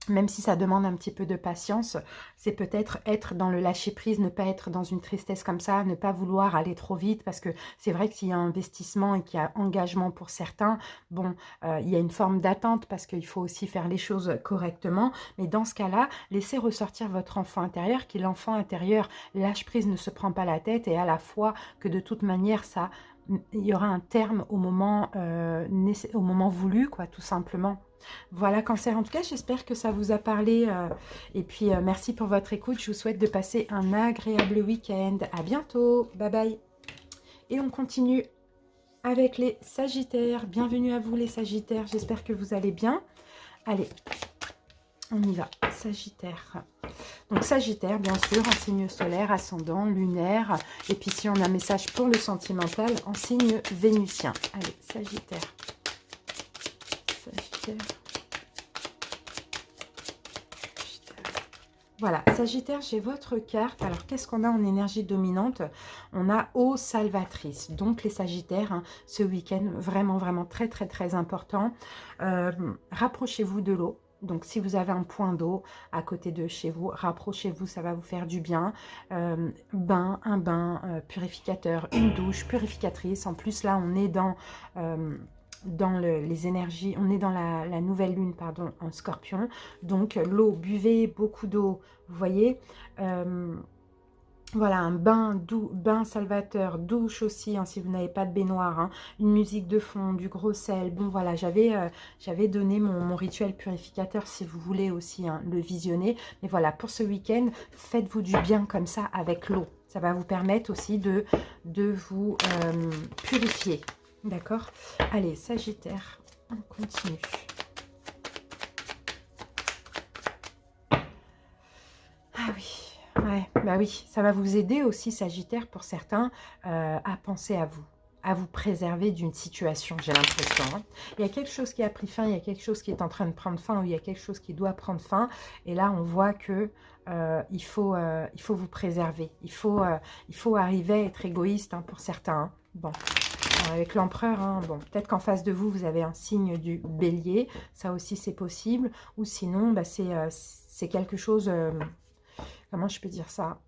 même si ça demande un petit peu de patience, c'est peut-être être dans le lâcher-prise, ne pas être dans une tristesse comme ça, ne pas vouloir aller trop vite, parce que c'est vrai que s'il y a investissement et qu'il y a engagement pour certains, bon, il y a une forme d'attente, parce qu'il faut aussi faire les choses correctement, mais dans ce cas-là, laissez ressortir votre enfant intérieur, qui l'enfant intérieur, lâche-prise, ne se prend pas la tête, et à la fois que de toute manière, ça, il y aura un terme au moment voulu, quoi, tout simplement. Voilà, cancer, en tout cas, j'espère que ça vous a parlé. Et puis, merci pour votre écoute. Je vous souhaite de passer un agréable week-end. À bientôt. Bye bye. Et on continue avec les Sagittaires. Bienvenue à vous, les Sagittaires. J'espère que vous allez bien. Allez, on y va. Sagittaire. Donc, Sagittaire, bien sûr, en signe solaire, ascendant, lunaire. Et puis, si on a un message pour le sentimental, en signe vénusien. Allez, Sagittaire. Voilà, Sagittaire, j'ai votre carte. Alors, qu'est-ce qu'on a en énergie dominante? On a eau salvatrice. Donc, les Sagittaires, hein, ce week-end, vraiment, vraiment très, très, très important. Rapprochez-vous de l'eau. Donc, si vous avez un point d'eau à côté de chez vous, rapprochez-vous, ça va vous faire du bien. Un bain purificateur, une douche purificatrice. En plus, là, on est dans les énergies, on est dans la nouvelle lune, pardon, en Scorpion. Donc, l'eau, buvez beaucoup d'eau, vous voyez. Voilà, un bain doux, bain salvateur, douche aussi, hein, si vous n'avez pas de baignoire, hein, une musique de fond, du gros sel. Bon, voilà, j'avais donné mon rituel purificateur si vous voulez aussi hein, le visionner. Mais voilà, pour ce week-end, faites-vous du bien comme ça avec l'eau. Ça va vous permettre aussi de vous purifier. D'accord? Allez, Sagittaire, on continue. Ah oui, ouais, bah oui, ça va vous aider aussi, Sagittaire, pour certains, à penser à vous préserver d'une situation, j'ai l'impression. Hein. Il y a quelque chose qui a pris fin, il y a quelque chose qui est en train de prendre fin, ou il y a quelque chose qui doit prendre fin, et là, on voit que il faut vous préserver. Il faut arriver à être égoïste hein, pour certains. Hein. Bon. Avec l'empereur, hein, bon, peut-être qu'en face de vous, vous avez un signe du bélier. Ça aussi, c'est possible. Ou sinon, bah, c'est quelque chose... comment je peux dire ça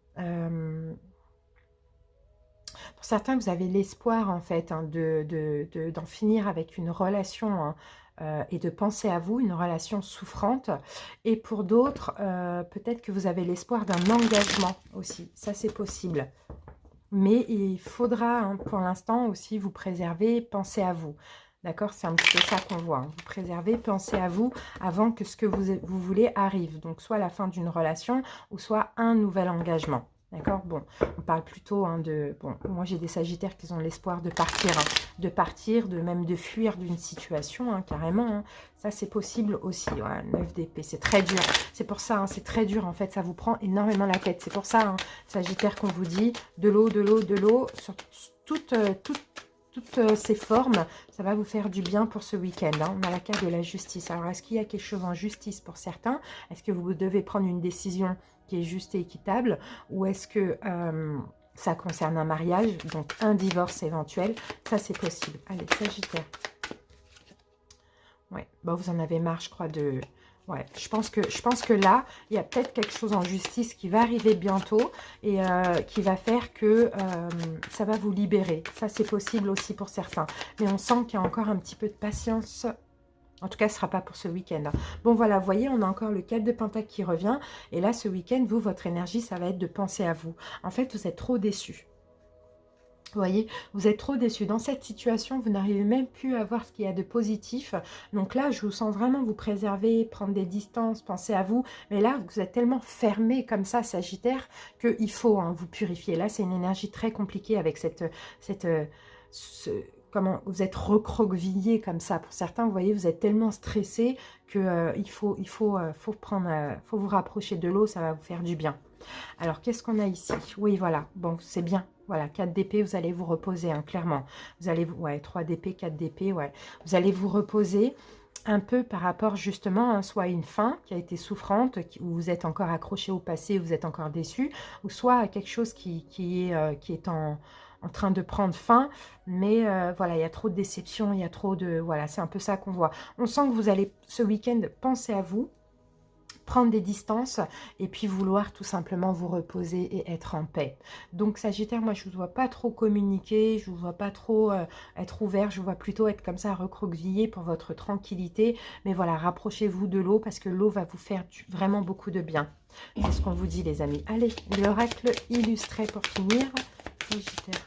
pour certains, vous avez l'espoir, en fait, hein, d'en finir avec une relation... Hein, et de penser à vous, une relation souffrante. Et pour d'autres, peut-être que vous avez l'espoir d'un engagement aussi. Ça, c'est possible. Mais il faudra, hein, pour l'instant, aussi vous préserver, penser à vous. D'accord? C'est un petit peu ça qu'on voit. Hein. Vous préservez, pensez à vous avant que ce que vous voulez arrive. Donc, soit la fin d'une relation ou soit un nouvel engagement. D'accord? Bon, on parle plutôt hein, de... Bon, moi, j'ai des Sagittaires qui ont l'espoir de partir. Hein, de partir, même de fuir d'une situation, hein, carrément. Hein. Ça, c'est possible aussi. Ouais, 9 d'épée, c'est très dur. C'est pour ça, hein, c'est très dur. En fait, ça vous prend énormément la tête. C'est pour ça, hein, Sagittaire, qu'on vous dit de l'eau, de l'eau, de l'eau, sur toutes ces formes. Ça va vous faire du bien pour ce week-end. Hein. On a la carte de la justice. Alors, est-ce qu'il y a quelque chose en justice pour certains? Est-ce que vous devez prendre une décision qui est juste et équitable? Ou est-ce que... ça concerne un mariage, donc un divorce éventuel. Ça, c'est possible. Allez, Sagittaire. Ouais, bah, vous en avez marre, je crois, de... Ouais, je pense que là, il y a peut-être quelque chose en justice qui va arriver bientôt et qui va faire que ça va vous libérer. Ça, c'est possible aussi pour certains. Mais on sent qu'il y a encore un petit peu de patience. En tout cas, ce ne sera pas pour ce week-end, hein. Bon, voilà, vous voyez, on a encore le 4 de Pentacle qui revient. Et là, ce week-end, vous, votre énergie, ça va être de penser à vous. En fait, vous êtes trop déçus. Vous voyez, vous êtes trop déçus. Dans cette situation, vous n'arrivez même plus à voir ce qu'il y a de positif. Donc là, je vous sens vraiment vous préserver, prendre des distances, penser à vous. Mais là, vous êtes tellement fermé comme ça, Sagittaire, qu'il faut, hein, vous purifier. Là, c'est une énergie très compliquée avec comment vous êtes recroquevillé comme ça. Pour certains, vous voyez, vous êtes tellement stressé que faut vous rapprocher de l'eau, ça va vous faire du bien. Alors, qu'est-ce qu'on a ici? Oui, voilà. Bon, c'est bien. Voilà, 4 d'épée, vous allez vous reposer, hein, clairement. Vous allez, ouais, 3 d'épée, 4 d'épée, ouais. Vous allez vous reposer un peu par rapport justement à soit une fin qui a été souffrante, où vous êtes encore accroché au passé, vous êtes encore déçu, ou soit à quelque chose qui est en train de prendre fin, mais voilà, il y a trop de déception, il y a trop de... Voilà, c'est un peu ça qu'on voit. On sent que vous allez, ce week-end, penser à vous, prendre des distances et puis vouloir tout simplement vous reposer et être en paix. Donc Sagittaire, moi je ne vous vois pas trop communiquer, je ne vous vois pas trop être ouvert, je vous vois plutôt être comme ça recroquevillé pour votre tranquillité. Mais voilà, rapprochez-vous de l'eau parce que l'eau va vous faire vraiment beaucoup de bien. C'est ce qu'on vous dit les amis. Allez, l'oracle illustré pour finir. Sagittaire.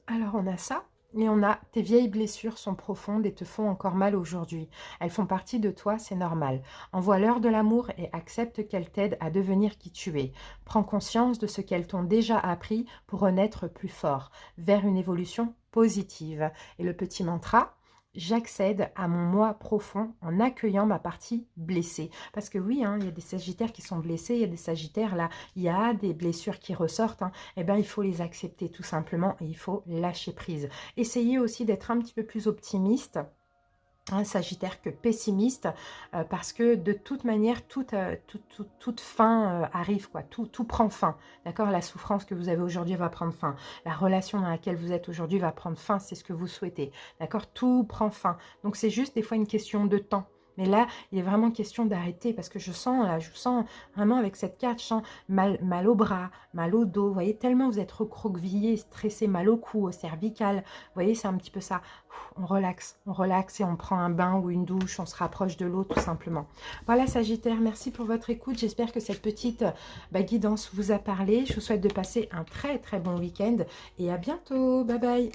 Alors on a ça. Et on a tes vieilles blessures sont profondes et te font encore mal aujourd'hui. Elles font partie de toi, c'est normal. Envoie-leur de l'amour et accepte qu'elles t'aident à devenir qui tu es. Prends conscience de ce qu'elles t'ont déjà appris pour renaître plus fort, vers une évolution positive. Et le petit mantra, j'accède à mon moi profond en accueillant ma partie blessée. Parce que oui, hein, il y a des sagittaires qui sont blessés, il y a des sagittaires là, il y a des blessures qui ressortent, hein. Eh bien, il faut les accepter tout simplement et il faut lâcher prise. Essayez aussi d'être un petit peu plus optimiste, hein, Sagittaire, que pessimiste, parce que de toute manière, toute fin arrive, quoi. Tout prend fin, d'accord? La souffrance que vous avez aujourd'hui va prendre fin. La relation dans laquelle vous êtes aujourd'hui va prendre fin, c'est ce que vous souhaitez, d'accord? Tout prend fin. Donc, c'est juste des fois une question de temps. Mais là, il est vraiment question d'arrêter parce que je sens, là, je vous sens vraiment avec cette carte, je sens mal au bras, mal au dos. Vous voyez, tellement vous êtes recroquevillé, stressé, mal au cou, au cervical. Vous voyez, c'est un petit peu ça. On relaxe et on prend un bain ou une douche, on se rapproche de l'eau tout simplement. Voilà Sagittaire, merci pour votre écoute. J'espère que cette petite guidance vous a parlé. Je vous souhaite de passer un très très bon week-end et à bientôt. Bye bye.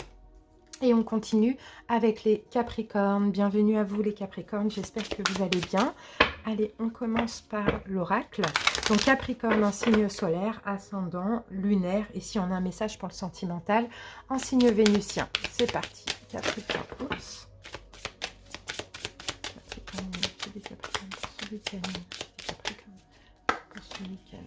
Et on continue avec les Capricornes. Bienvenue à vous les Capricornes, j'espère que vous allez bien. Allez, on commence par l'oracle. Donc Capricorne en signe solaire, ascendant, lunaire. Et si on a un message pour le sentimental, en signe vénusien. C'est parti. Capricorne. Oups. Capricorne, des Capricornes pour ce week-end. Capricorne pour ce week-end.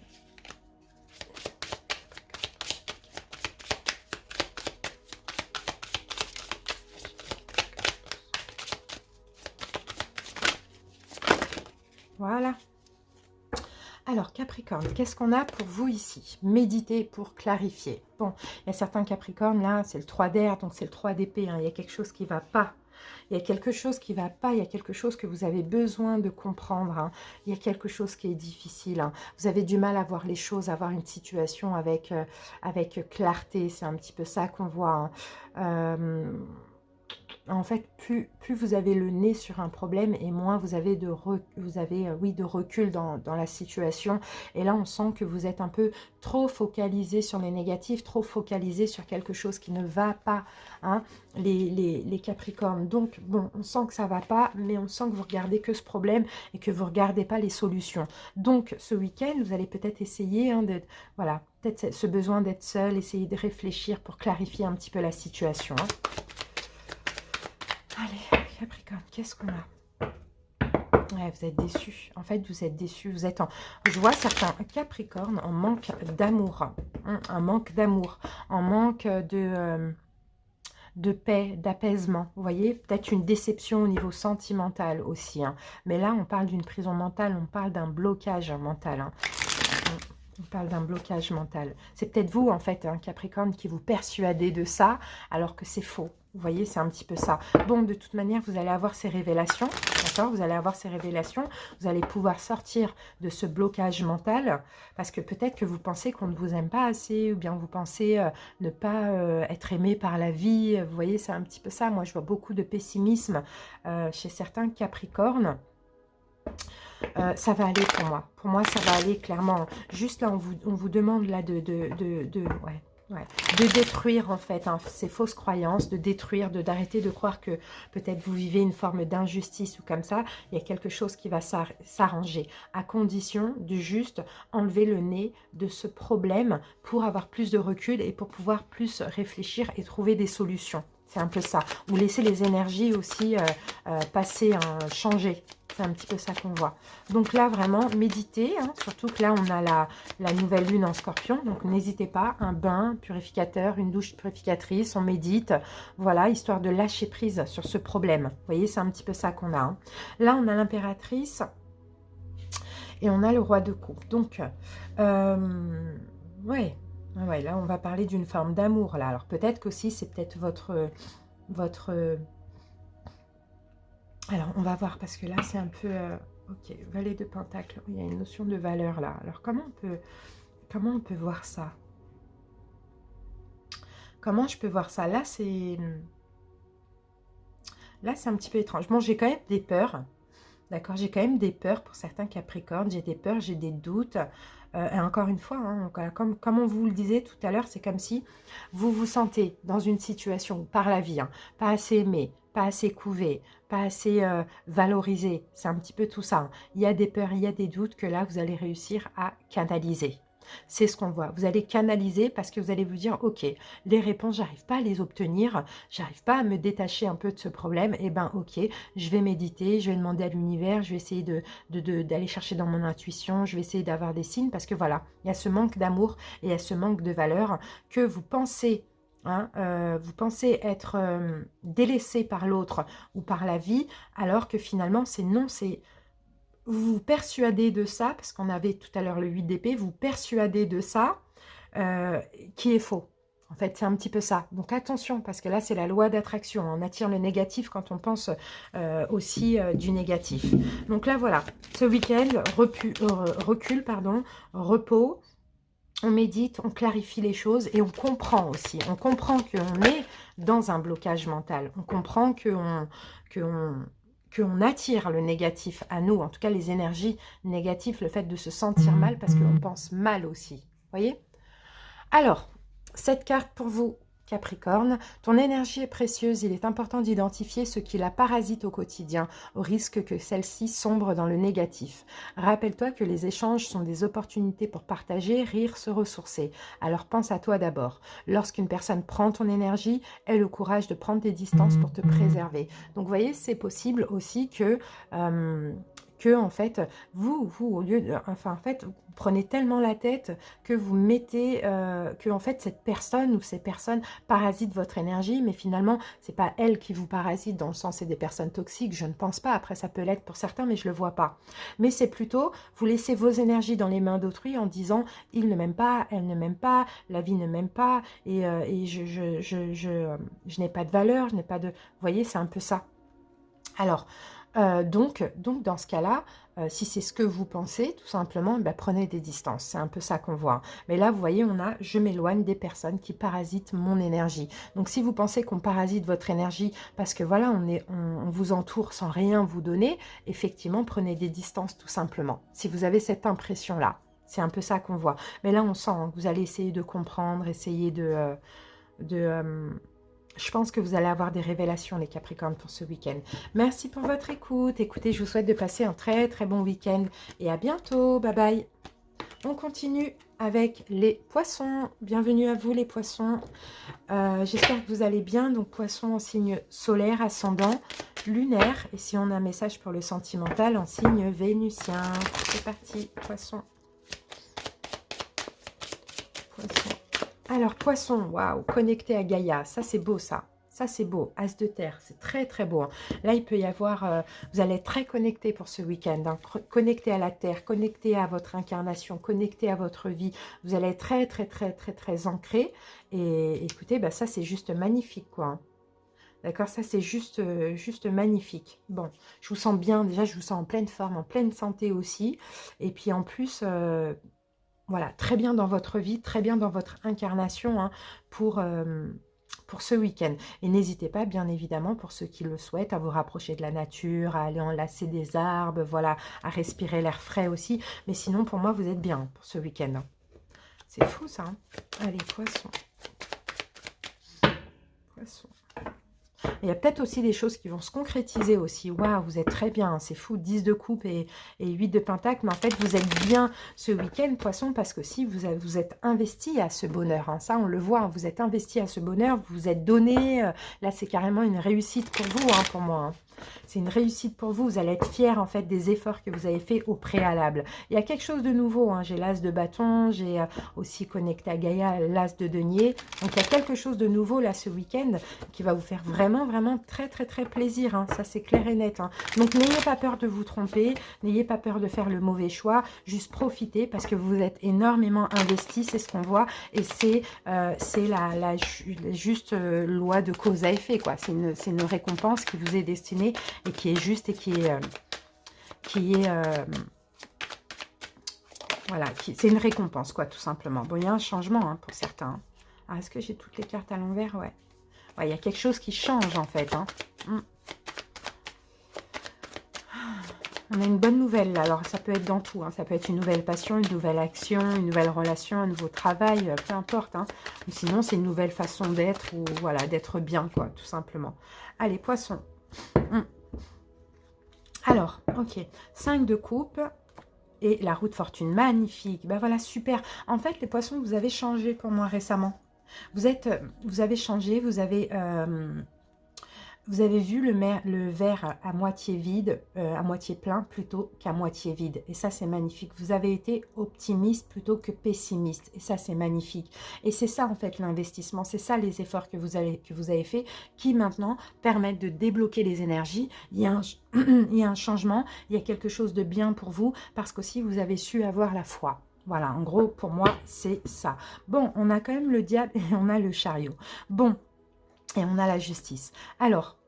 Voilà. Alors, Capricorne, qu'est-ce qu'on a pour vous ici? Méditer pour clarifier. Bon, il y a certains Capricornes, là, c'est le 3 d'air, donc c'est le 3 d'épée. Hein. Il y a quelque chose qui ne va pas. Il y a quelque chose qui ne va pas. Il y a quelque chose que vous avez besoin de comprendre. Hein. Il y a quelque chose qui est difficile. Hein. Vous avez du mal à voir les choses, à voir une situation avec clarté. C'est un petit peu ça qu'on voit. Hein. En fait, plus vous avez le nez sur un problème et moins vous avez de recul dans la situation. Et là, on sent que vous êtes un peu trop focalisé sur les négatifs, trop focalisé sur quelque chose qui ne va pas, hein, les Capricornes. Donc, bon, on sent que ça ne va pas, mais on sent que vous regardez que ce problème et que vous ne regardez pas les solutions. Donc, ce week-end, vous allez peut-être essayer, hein, voilà, peut-être ce besoin d'être seul, essayer de réfléchir pour clarifier un petit peu la situation. Hein. Allez, Capricorne, qu'est-ce qu'on a? Ouais, vous êtes déçus. En fait, vous êtes déçus. Vous êtes en... Je vois certains Capricornes en manque d'amour. Hein, un manque d'amour. En manque de paix, d'apaisement. Vous voyez, peut-être une déception au niveau sentimental aussi. Hein. Mais là, on parle d'une prison mentale. On parle d'un blocage mental. Hein. On parle d'un blocage mental. C'est peut-être vous, en fait, un Capricorne, qui vous persuadez de ça, alors que c'est faux. Vous voyez, c'est un petit peu ça. Bon, de toute manière, vous allez avoir ces révélations, d'accord? Vous allez avoir ces révélations. Vous allez pouvoir sortir de ce blocage mental parce que peut-être que vous pensez qu'on ne vous aime pas assez ou bien vous pensez ne pas être aimé par la vie. Vous voyez, c'est un petit peu ça. Moi, je vois beaucoup de pessimisme chez certains Capricornes. Ça va aller pour moi. Pour moi, ça va aller clairement. Juste là, on vous demande là ouais, de détruire en fait hein, ces fausses croyances, de détruire, d'arrêter de croire que peut-être vous vivez une forme d'injustice ou comme ça. Il y a quelque chose qui va s'arranger à condition de juste enlever le nez de ce problème pour avoir plus de recul et pour pouvoir plus réfléchir et trouver des solutions. C'est un peu ça. Ou laisser les énergies aussi passer, hein, changer. C'est un petit peu ça qu'on voit. Donc là, vraiment, méditez. Hein, surtout que là, on a la nouvelle lune en scorpion. Donc, n'hésitez pas. Un bain purificateur, une douche purificatrice. On médite. Voilà, histoire de lâcher prise sur ce problème. Vous voyez, c'est un petit peu ça qu'on a. Hein. Là, on a l'impératrice. Et on a le roi de coupe. Donc, ouais. Ouais, là, on va parler d'une forme d'amour. Là, alors peut-être qu'aussi, c'est peut-être votre... Alors, on va voir, parce que là, c'est un peu... ok, valet de pentacle. Il y a une notion de valeur, là. Alors, comment on peut voir ça? Comment je peux voir ça? Là, c'est un petit peu étrange. Bon, j'ai quand même des peurs. D'accord, j'ai quand même des peurs pour certains Capricornes. J'ai des peurs, j'ai des doutes. Et encore une fois, hein, comme on vous le disait tout à l'heure, c'est comme si vous vous sentez dans une situation par la vie, hein, pas assez aimé, pas assez couvé, pas assez valorisé. C'est un petit peu tout ça. Hein. Il y a des peurs, il y a des doutes que là, vous allez réussir à canaliser. C'est ce qu'on voit. Vous allez canaliser parce que vous allez vous dire, ok, les réponses, j'arrive pas à les obtenir, j'arrive pas à me détacher un peu de ce problème. Eh ben, ok, je vais méditer, je vais demander à l'univers, je vais essayer d'aller chercher dans mon intuition, je vais essayer d'avoir des signes parce que voilà, il y a ce manque d'amour et il y a ce manque de valeur que vous pensez. Hein, vous pensez être délaissé par l'autre ou par la vie, alors que finalement, c'est non, c'est vous vous persuadez de ça, parce qu'on avait tout à l'heure le 8 d'épée, vous persuadez de ça, qui est faux. En fait, c'est un petit peu ça. Donc attention, parce que là, c'est la loi d'attraction. On attire le négatif quand on pense aussi du négatif. Donc là, voilà, ce week-end, recul, pardon, repos, on médite, on clarifie les choses et on comprend aussi. On comprend qu'on est dans un blocage mental. On comprend qu'on attire le négatif à nous, en tout cas les énergies négatives, le fait de se sentir mal parce qu'on pense mal aussi. Voyez? Alors, cette carte pour vous, Capricorne, ton énergie est précieuse, il est important d'identifier ce qui la parasite au quotidien, au risque que celle-ci sombre dans le négatif. Rappelle-toi que les échanges sont des opportunités pour partager, rire, se ressourcer. Alors pense à toi d'abord. Lorsqu'une personne prend ton énergie, aie le courage de prendre tes distances pour te préserver. Donc vous voyez, c'est possible aussi que en fait, vous au lieu de... Enfin, en fait, vous prenez tellement la tête que vous mettez... que, en fait, cette personne ou ces personnes parasitent votre énergie, mais finalement, c'est pas elles qui vous parasitent dans le sens c'est des personnes toxiques, je ne pense pas. Après, ça peut l'être pour certains, mais je le vois pas. Mais c'est plutôt, vous laissez vos énergies dans les mains d'autrui en disant, il ne m'aime pas, elle ne m'aime pas, la vie ne m'aime pas, et je n'ai pas de valeur, je n'ai pas de... Vous voyez, c'est un peu ça. Alors, donc, dans ce cas-là, si c'est ce que vous pensez, tout simplement, ben, prenez des distances. C'est un peu ça qu'on voit. Mais là, vous voyez, on a « je m'éloigne des personnes qui parasitent mon énergie ». Donc, si vous pensez qu'on parasite votre énergie parce que, voilà, on vous entoure sans rien vous donner, effectivement, prenez des distances tout simplement. Si vous avez cette impression-là, c'est un peu ça qu'on voit. Mais là, on sent hein, que vous allez essayer de comprendre, essayer je pense que vous allez avoir des révélations, les Capricornes, pour ce week-end. Merci pour votre écoute. Écoutez, je vous souhaite de passer un très, très bon week-end. Et à bientôt. Bye bye. On continue avec les poissons. Bienvenue à vous, les poissons. J'espère que vous allez bien. Donc, poisson en signe solaire, ascendant, lunaire. Et si on a un message pour le sentimental, en signe vénusien. C'est parti, poisson. Poisson. Alors, poisson, waouh, connecté à Gaïa, ça c'est beau ça. Ça c'est beau, as de terre, c'est très très beau. Hein. Là, il peut y avoir, vous allez être très connecté pour ce week-end. Hein. Connecté à la terre, connecté à votre incarnation, connecté à votre vie. Vous allez être très très très très très ancré. Et écoutez, bah, ça c'est juste magnifique quoi. Hein. D'accord, ça c'est juste, juste magnifique. Bon, je vous sens bien, déjà je vous sens en pleine forme, en pleine santé aussi. Et puis en plus, voilà, très bien dans votre vie, très bien dans votre incarnation hein, pour ce week-end. Et n'hésitez pas, bien évidemment, pour ceux qui le souhaitent, à vous rapprocher de la nature, à aller enlacer des arbres, voilà, à respirer l'air frais aussi. Mais sinon, pour moi, vous êtes bien pour ce week-end. Hein. C'est fou ça. Hein. Allez, poisson. Poisson. Il y a peut-être aussi des choses qui vont se concrétiser aussi. Waouh, vous êtes très bien, hein, c'est fou. 10 de coupe et 8 de pentacle. Mais en fait, vous êtes bien ce week-end, poisson, parce que si vous êtes investi à ce bonheur, hein, ça on le voit, hein, vous êtes investi à ce bonheur, vous vous êtes donné. Là, c'est carrément une réussite pour vous, hein, pour moi. Hein. C'est une réussite pour vous. Vous allez être fiers en fait des efforts que vous avez fait au préalable. Il y a quelque chose de nouveau. Hein. J'ai l'as de bâton, j'ai aussi connecté à Gaïa l'as de denier. Donc il y a quelque chose de nouveau là ce week-end qui va vous faire vraiment, vraiment très, très, très plaisir. Hein. Ça c'est clair et net. Hein. Donc n'ayez pas peur de vous tromper, n'ayez pas peur de faire le mauvais choix. Juste profitez parce que vous êtes énormément investi. C'est ce qu'on voit et c'est la juste loi de cause à effet. C'est une récompense qui vous est destinée et qui est juste et qui est voilà, c'est une récompense quoi, tout simplement. Bon, il y a un changement hein, pour certains. Ah, est-ce que j'ai toutes les cartes à l'envers? Ouais. Ouais, il y a quelque chose qui change en fait. Hein. On a une bonne nouvelle là. Alors ça peut être dans tout. Hein. Ça peut être une nouvelle passion, une nouvelle action, une nouvelle relation, un nouveau travail, peu importe. Hein. Ou sinon c'est une nouvelle façon d'être ou voilà, d'être bien quoi, tout simplement. Allez, poisson. Alors, ok, 5 de coupe et la roue de fortune, magnifique. Ben voilà, super. En fait, les poissons, vous avez changé pour moi récemment. Vous avez changé, vous avez vu le verre à moitié vide, à moitié plein plutôt qu'à moitié vide. Et ça, c'est magnifique. Vous avez été optimiste plutôt que pessimiste. Et ça, c'est magnifique. Et c'est ça, en fait, l'investissement. C'est ça, les efforts que vous avez fait qui, maintenant, permettent de débloquer les énergies. Il y a un changement. Il y a quelque chose de bien pour vous parce qu'aussi, vous avez su avoir la foi. Voilà, en gros, pour moi, c'est ça. Bon, on a quand même le diable et on a le chariot. Bon, et on a la justice. Alors,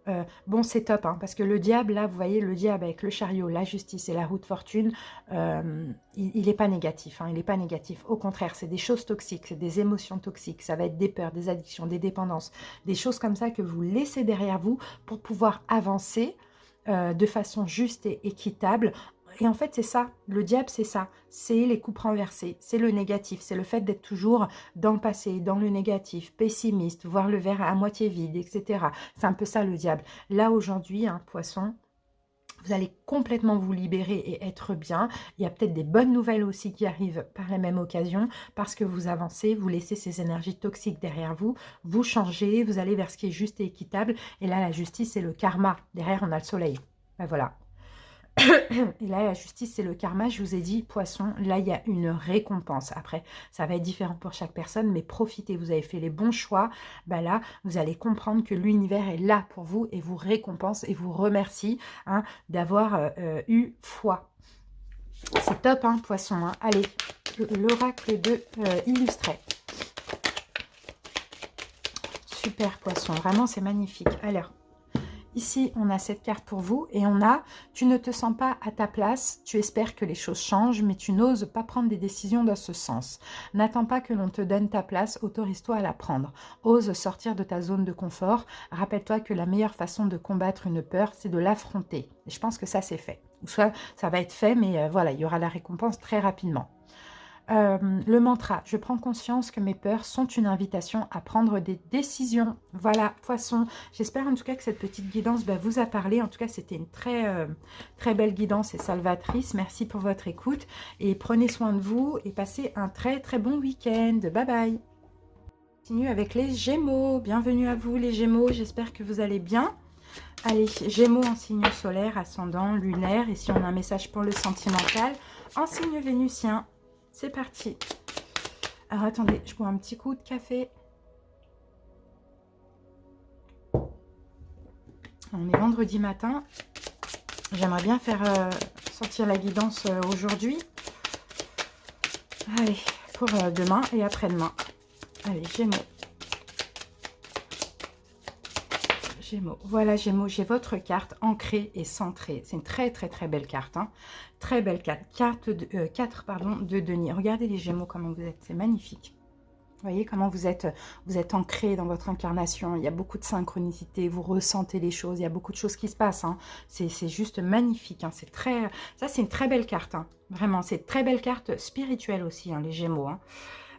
bon, c'est top, hein, parce que le diable, là, vous voyez, le diable avec le chariot, la justice et la roue de fortune, il n'est pas négatif. Hein, il n'est pas négatif. Au contraire, c'est des choses toxiques, c'est des émotions toxiques. Ça va être des peurs, des addictions, des dépendances, des choses comme ça que vous laissez derrière vous pour pouvoir avancer de façon juste et équitable. Et en fait, c'est ça, le diable, c'est ça, c'est les coups renversés, c'est le négatif, c'est le fait d'être toujours dans le passé, dans le négatif, pessimiste, voir le verre à moitié vide, etc. C'est un peu ça le diable. Là, aujourd'hui, hein, poisson, vous allez complètement vous libérer et être bien. Il y a peut-être des bonnes nouvelles aussi qui arrivent par la même occasion, parce que vous avancez, vous laissez ces énergies toxiques derrière vous, vous changez, vous allez vers ce qui est juste et équitable. Et là, la justice, c'est le karma. Derrière, on a le soleil. Ben voilà. Et là, la justice, c'est le karma. Je vous ai dit, poisson, là, il y a une récompense. Après, ça va être différent pour chaque personne, mais profitez. Vous avez fait les bons choix. Ben là, vous allez comprendre que l'univers est là pour vous et vous récompense et vous remercie hein, d'avoir eu foi. C'est top, hein, poisson. Hein. Allez, l'oracle de illustré. Super, poisson. Vraiment, c'est magnifique. Alors, ici, on a cette carte pour vous et on a « Tu ne te sens pas à ta place, tu espères que les choses changent, mais tu n'oses pas prendre des décisions dans ce sens. N'attends pas que l'on te donne ta place, autorise-toi à la prendre. Ose sortir de ta zone de confort. Rappelle-toi que la meilleure façon de combattre une peur, c'est de l'affronter. » Et je pense que ça, c'est fait. Ou soit, ça va être fait, mais voilà, il y aura la récompense très rapidement. Le mantra, je prends conscience que mes peurs sont une invitation à prendre des décisions. Voilà, poisson. J'espère en tout cas que cette petite guidance vous a parlé. En tout cas, c'était une très belle guidance et salvatrice. Merci pour votre écoute et prenez soin de vous et passez un très bon week-end. Bye bye. On continue avec les Gémeaux. Bienvenue à vous les Gémeaux. J'espère que vous allez bien. Allez, Gémeaux en signe solaire, ascendant, lunaire. Et si on a un message pour le sentimental, en signe vénusien. C'est parti. Alors, attendez, je bois un petit coup de café. On est vendredi matin. J'aimerais bien faire sortir la guidance aujourd'hui. Allez, pour demain et après-demain. Allez, Gémeaux. Gémeaux. Voilà, Gémeaux, j'ai votre carte ancrée et centrée. C'est une très, très, très belle carte. Hein. Très belle carte. Carte de, 4, pardon, de denier. Regardez les Gémeaux, comment vous êtes. C'est magnifique. Vous voyez comment vous êtes ancré dans votre incarnation. Il y a beaucoup de synchronicité. Vous ressentez les choses. Il y a beaucoup de choses qui se passent. Hein. C'est juste magnifique. Hein. C'est très, ça, c'est une très belle carte. Hein. Vraiment, c'est une très belle carte spirituelle aussi, hein, les Gémeaux.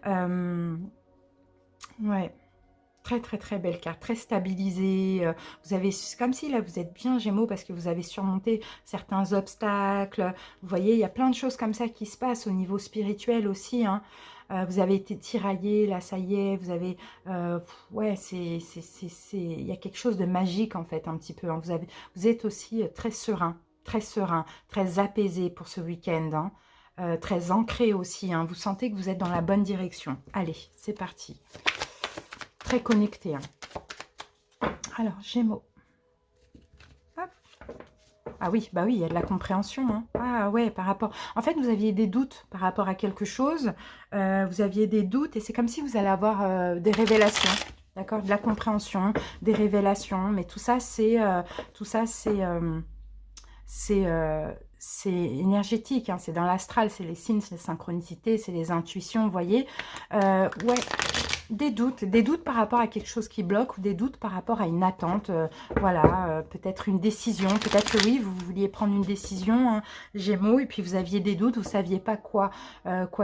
Hein. Ouais. Très, très, très belle carte, très stabilisée. Vous avez, comme si là, vous êtes bien Gémeaux parce que vous avez surmonté certains obstacles. Vous voyez, il y a plein de choses comme ça qui se passent au niveau spirituel aussi. Hein. Vous avez été tiraillé, là, ça y est, vous avez... ouais, il y a quelque chose de magique, en fait, un petit peu. Hein. Vous êtes aussi très serein, très apaisé pour ce week-end. Hein. Très ancré aussi. Hein. Vous sentez que vous êtes dans la bonne direction. Allez, c'est parti. Très connecté. Hein. Alors, Gémeaux. Hop. Ah oui, bah oui, il y a de la compréhension. Hein. Ah ouais, par rapport... En fait, vous aviez des doutes par rapport à quelque chose. Vous aviez des doutes et c'est comme si vous allez avoir des révélations. D'accord? De la compréhension, des révélations. Mais tout ça, c'est... c'est énergétique, hein, c'est dans l'astral, c'est les signes, c'est les synchronicités, c'est les intuitions, vous voyez. Ouais, des doutes par rapport à quelque chose qui bloque ou des doutes par rapport à une attente, voilà, peut-être une décision, peut-être que oui, vous vouliez prendre une décision, hein, Gémeaux, et puis vous aviez des doutes, vous ne saviez pas quoi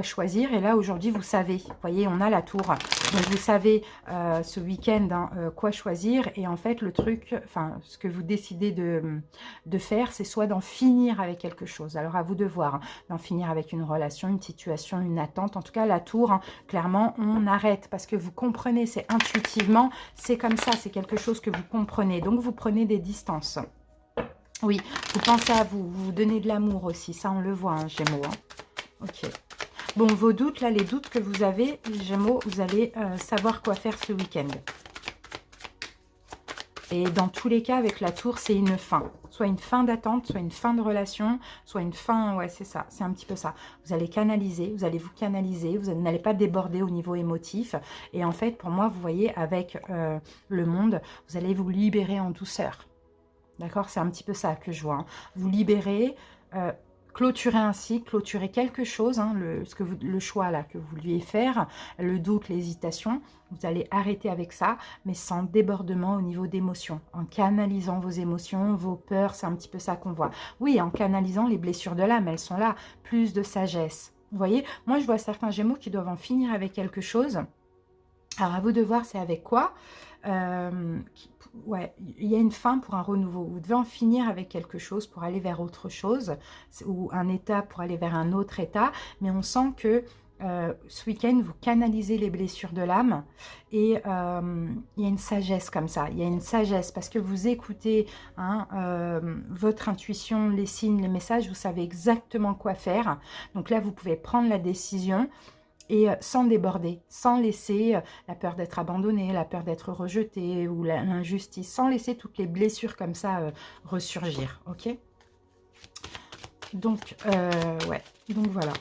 choisir, et là aujourd'hui vous savez, vous voyez, on a la tour, donc vous savez ce week-end hein, quoi choisir, et en fait le truc, enfin ce que vous décidez de faire, c'est soit d'en finir avec quelque chose, alors à vous de voir, hein, d'en finir avec une relation, une situation, une attente, en tout cas la tour, hein, clairement on arrête, parce que vous comprenez, c'est intuitivement, c'est comme ça, c'est quelque chose que vous comprenez. Donc, vous prenez des distances. Oui, vous pensez à vous, vous donnez de l'amour aussi, ça on le voit, hein, Gémeaux. Hein. Ok. Bon, vos doutes, là, les doutes que vous avez, Gémeaux, vous allez savoir quoi faire ce week-end. Et dans tous les cas, avec la tour, c'est une fin. Soit une fin d'attente, soit une fin de relation, soit une fin... Ouais, c'est ça, c'est un petit peu ça. Vous allez canaliser, vous allez vous canaliser, vous n'allez pas déborder au niveau émotif. Et en fait, pour moi, vous voyez, avec le monde, vous allez vous libérer en douceur. D'accord? C'est un petit peu ça que je vois. Hein. Vous libérez... clôturer un cycle, clôturer quelque chose, hein, le choix là que vous vouliez faire, le doute, l'hésitation, vous allez arrêter avec ça, mais sans débordement au niveau d'émotions, en canalisant vos émotions, vos peurs, c'est un petit peu ça qu'on voit. Oui, en canalisant les blessures de l'âme, elles sont là, plus de sagesse. Vous voyez, moi je vois certains Gémeaux qui doivent en finir avec quelque chose. Alors à vous de voir c'est avec quoi. Ouais, il y a une fin pour un renouveau. Vous devez en finir avec quelque chose pour aller vers autre chose, ou un état pour aller vers un autre état, mais on sent que ce week-end, vous canalisez les blessures de l'âme et il y a une sagesse comme ça, il y a une sagesse parce que vous écoutez hein, votre intuition, les signes, les messages, vous savez exactement quoi faire. Donc là, vous pouvez prendre la décision et sans déborder, sans laisser la peur d'être abandonné, la peur d'être rejeté ou l'injustice, sans laisser toutes les blessures comme ça ressurgir, ok? Donc, ouais, donc voilà.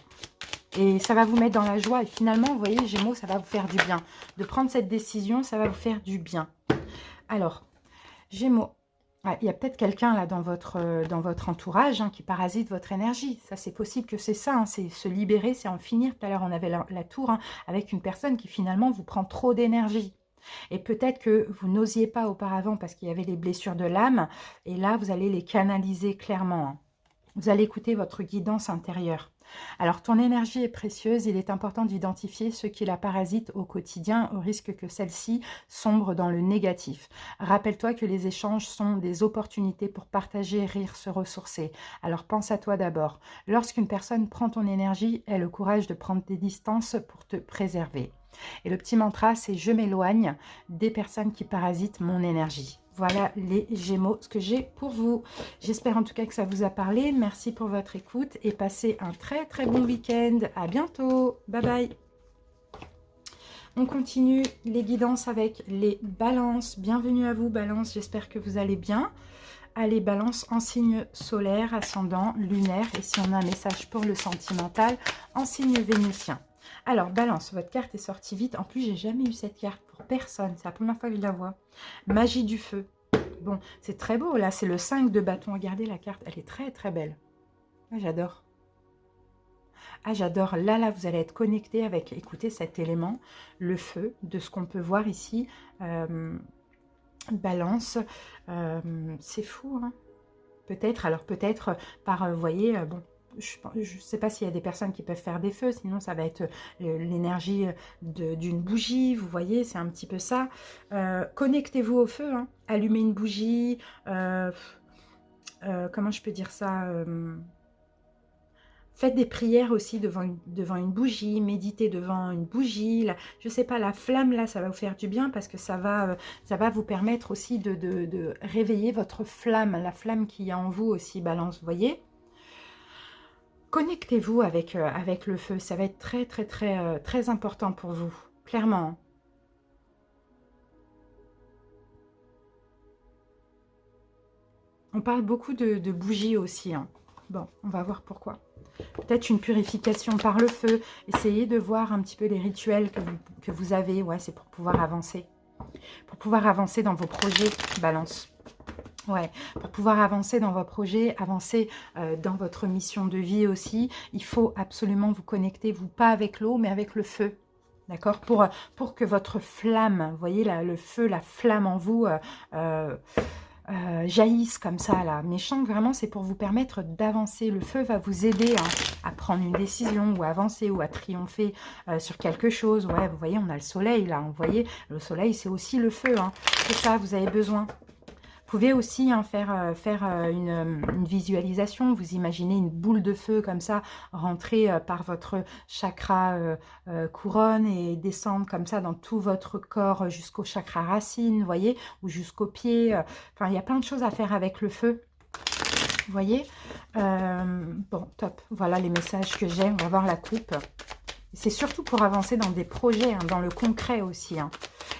Et ça va vous mettre dans la joie et finalement, vous voyez, Gémeaux, ça va vous faire du bien. De prendre cette décision, ça va vous faire du bien. Alors, Gémeaux. Il y a peut-être quelqu'un là dans votre entourage hein, qui parasite votre énergie. Ça, c'est possible que c'est ça, hein, c'est se libérer, c'est en finir. Tout à l'heure, on avait la tour hein, avec une personne qui finalement vous prend trop d'énergie. Et peut-être que vous n'osiez pas auparavant parce qu'il y avait les blessures de l'âme. Et là, vous allez les canaliser clairement. Hein. Vous allez écouter votre guidance intérieure. Alors, ton énergie est précieuse, il est important d'identifier ceux qui la parasitent au quotidien au risque que celle-ci sombre dans le négatif. Rappelle-toi que les échanges sont des opportunités pour partager, rire, se ressourcer. Alors, pense à toi d'abord. Lorsqu'une personne prend ton énergie, elle a le courage de prendre des distances pour te préserver. Et le petit mantra, c'est « Je m'éloigne des personnes qui parasitent mon énergie ». Voilà les Gémeaux, ce que j'ai pour vous. J'espère en tout cas que ça vous a parlé. Merci pour votre écoute et passez un très très bon week-end. À bientôt. Bye bye. On continue les guidances avec les balances. Bienvenue à vous Balance, j'espère que vous allez bien. Allez, Balance en signe solaire, ascendant, lunaire. Et si on a un message pour le sentimental, en signe vénitien. Alors, Balance, votre carte est sortie vite. En plus, j'ai jamais eu cette carte pour personne. C'est la première fois que je la vois. Magie du feu. Bon, c'est très beau, là, c'est le 5 de bâton. Regardez la carte, elle est très, très belle. Ah, j'adore. Ah, j'adore. Là, vous allez être connecté avec, écoutez, cet élément, le feu, de ce qu'on peut voir ici. Balance, c'est fou, hein. Peut-être, alors peut-être par, vous voyez, bon, je ne sais pas s'il y a des personnes qui peuvent faire des feux, sinon ça va être l'énergie d'une bougie, vous voyez, c'est un petit peu ça. Connectez-vous au feu, hein. Allumez une bougie, comment je peux dire ça, faites des prières aussi devant une bougie, méditez devant une bougie. Je ne sais pas, la flamme, là, ça va vous faire du bien parce que ça va vous permettre aussi de réveiller votre flamme, la flamme qu'il y a en vous aussi, Balance, vous voyez. Connectez-vous avec le feu, ça va être très, très, très, très important pour vous, clairement. On parle beaucoup de bougies aussi, hein. Bon, on va voir pourquoi. Peut-être une purification par le feu. Essayez de voir un petit peu les rituels que vous avez. Ouais, c'est pour pouvoir avancer. Pour pouvoir avancer dans vos projets, Balance. Ouais, pour pouvoir avancer dans vos projets, avancer dans votre mission de vie aussi, il faut absolument vous connecter, vous pas avec l'eau, mais avec le feu. D'accord, pour que votre flamme, vous voyez, là, le feu, la flamme en vous jaillissent comme ça, là. Mais je sens que vraiment, c'est pour vous permettre d'avancer. Le feu va vous aider, hein, à prendre une décision ou à avancer ou à triompher sur quelque chose. Ouais, vous voyez, on a le soleil, là. Vous voyez, le soleil, c'est aussi le feu, hein. C'est ça, vous avez besoin. Vous pouvez aussi, hein, faire une visualisation. Vous imaginez une boule de feu comme ça, rentrer par votre chakra couronne et descendre comme ça dans tout votre corps jusqu'au chakra racine, vous voyez, ou jusqu'aux pieds. Enfin, il y a plein de choses à faire avec le feu. Vous voyez, bon, top. Voilà les messages que j'ai. On va voir la coupe. C'est surtout pour avancer dans des projets, hein, dans le concret aussi, hein.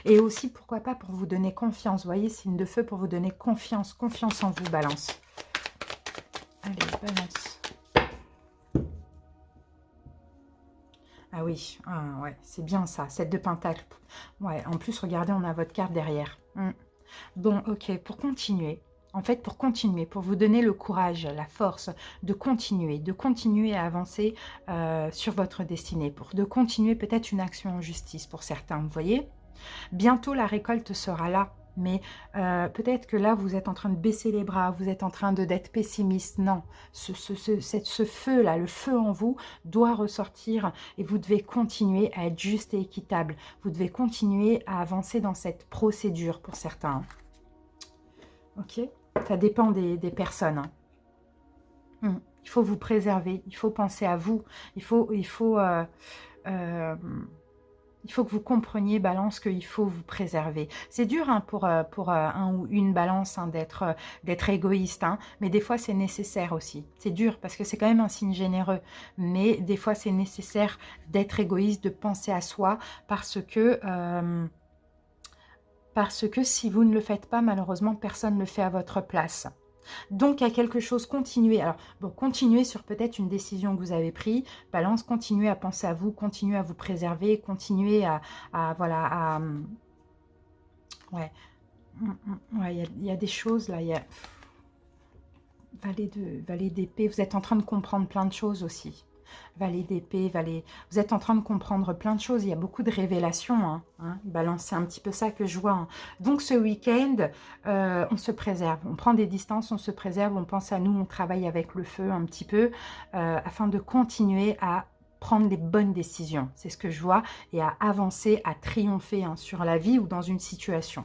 Et aussi, pourquoi pas, pour vous donner confiance. Vous voyez, signe de feu pour vous donner confiance. Confiance en vous, Balance. Allez, Balance. Ah oui, ah, ouais, c'est bien ça, 7 de Pentacle. Ouais, en plus, regardez, on a votre carte derrière. Bon, ok, pour continuer. En fait, pour continuer, pour vous donner le courage, la force de continuer à avancer sur votre destinée, de continuer peut-être une action en justice pour certains, vous voyez. Bientôt, la récolte sera là, mais peut-être que là, vous êtes en train de baisser les bras, vous êtes en train d'être pessimiste. Non, ce feu-là, le feu en vous, doit ressortir et vous devez continuer à être juste et équitable. Vous devez continuer à avancer dans cette procédure pour certains. Ok, ça dépend des personnes. Il faut vous préserver, il faut penser à vous, il faut que vous compreniez, Balance, qu'il faut vous préserver. C'est dur, hein, pour un ou une Balance, hein, d'être égoïste, hein, mais des fois c'est nécessaire aussi. C'est dur parce que c'est quand même un signe généreux, mais des fois c'est nécessaire d'être égoïste, de penser à soi, parce que si vous ne le faites pas, malheureusement, personne ne le fait à votre place. Donc, à quelque chose, continuez. Alors, bon, continuez sur peut-être une décision que vous avez prise. Balance, continuez à penser à vous, continuez à vous préserver, continuez voilà, ouais. Ouais, il y a des choses, là, il y a... Valet d'épée, vous êtes en train de comprendre plein de choses aussi. Valet d'épée, vous êtes en train de comprendre plein de choses. Il y a beaucoup de révélations, hein. Balance, c'est un petit peu ça que je vois, hein. Donc ce week-end, on se préserve. On prend des distances, on se préserve, on pense à nous, on travaille avec le feu un petit peu, afin de continuer à prendre des bonnes décisions. C'est ce que je vois, et à avancer, à triompher, hein, sur la vie ou dans une situation.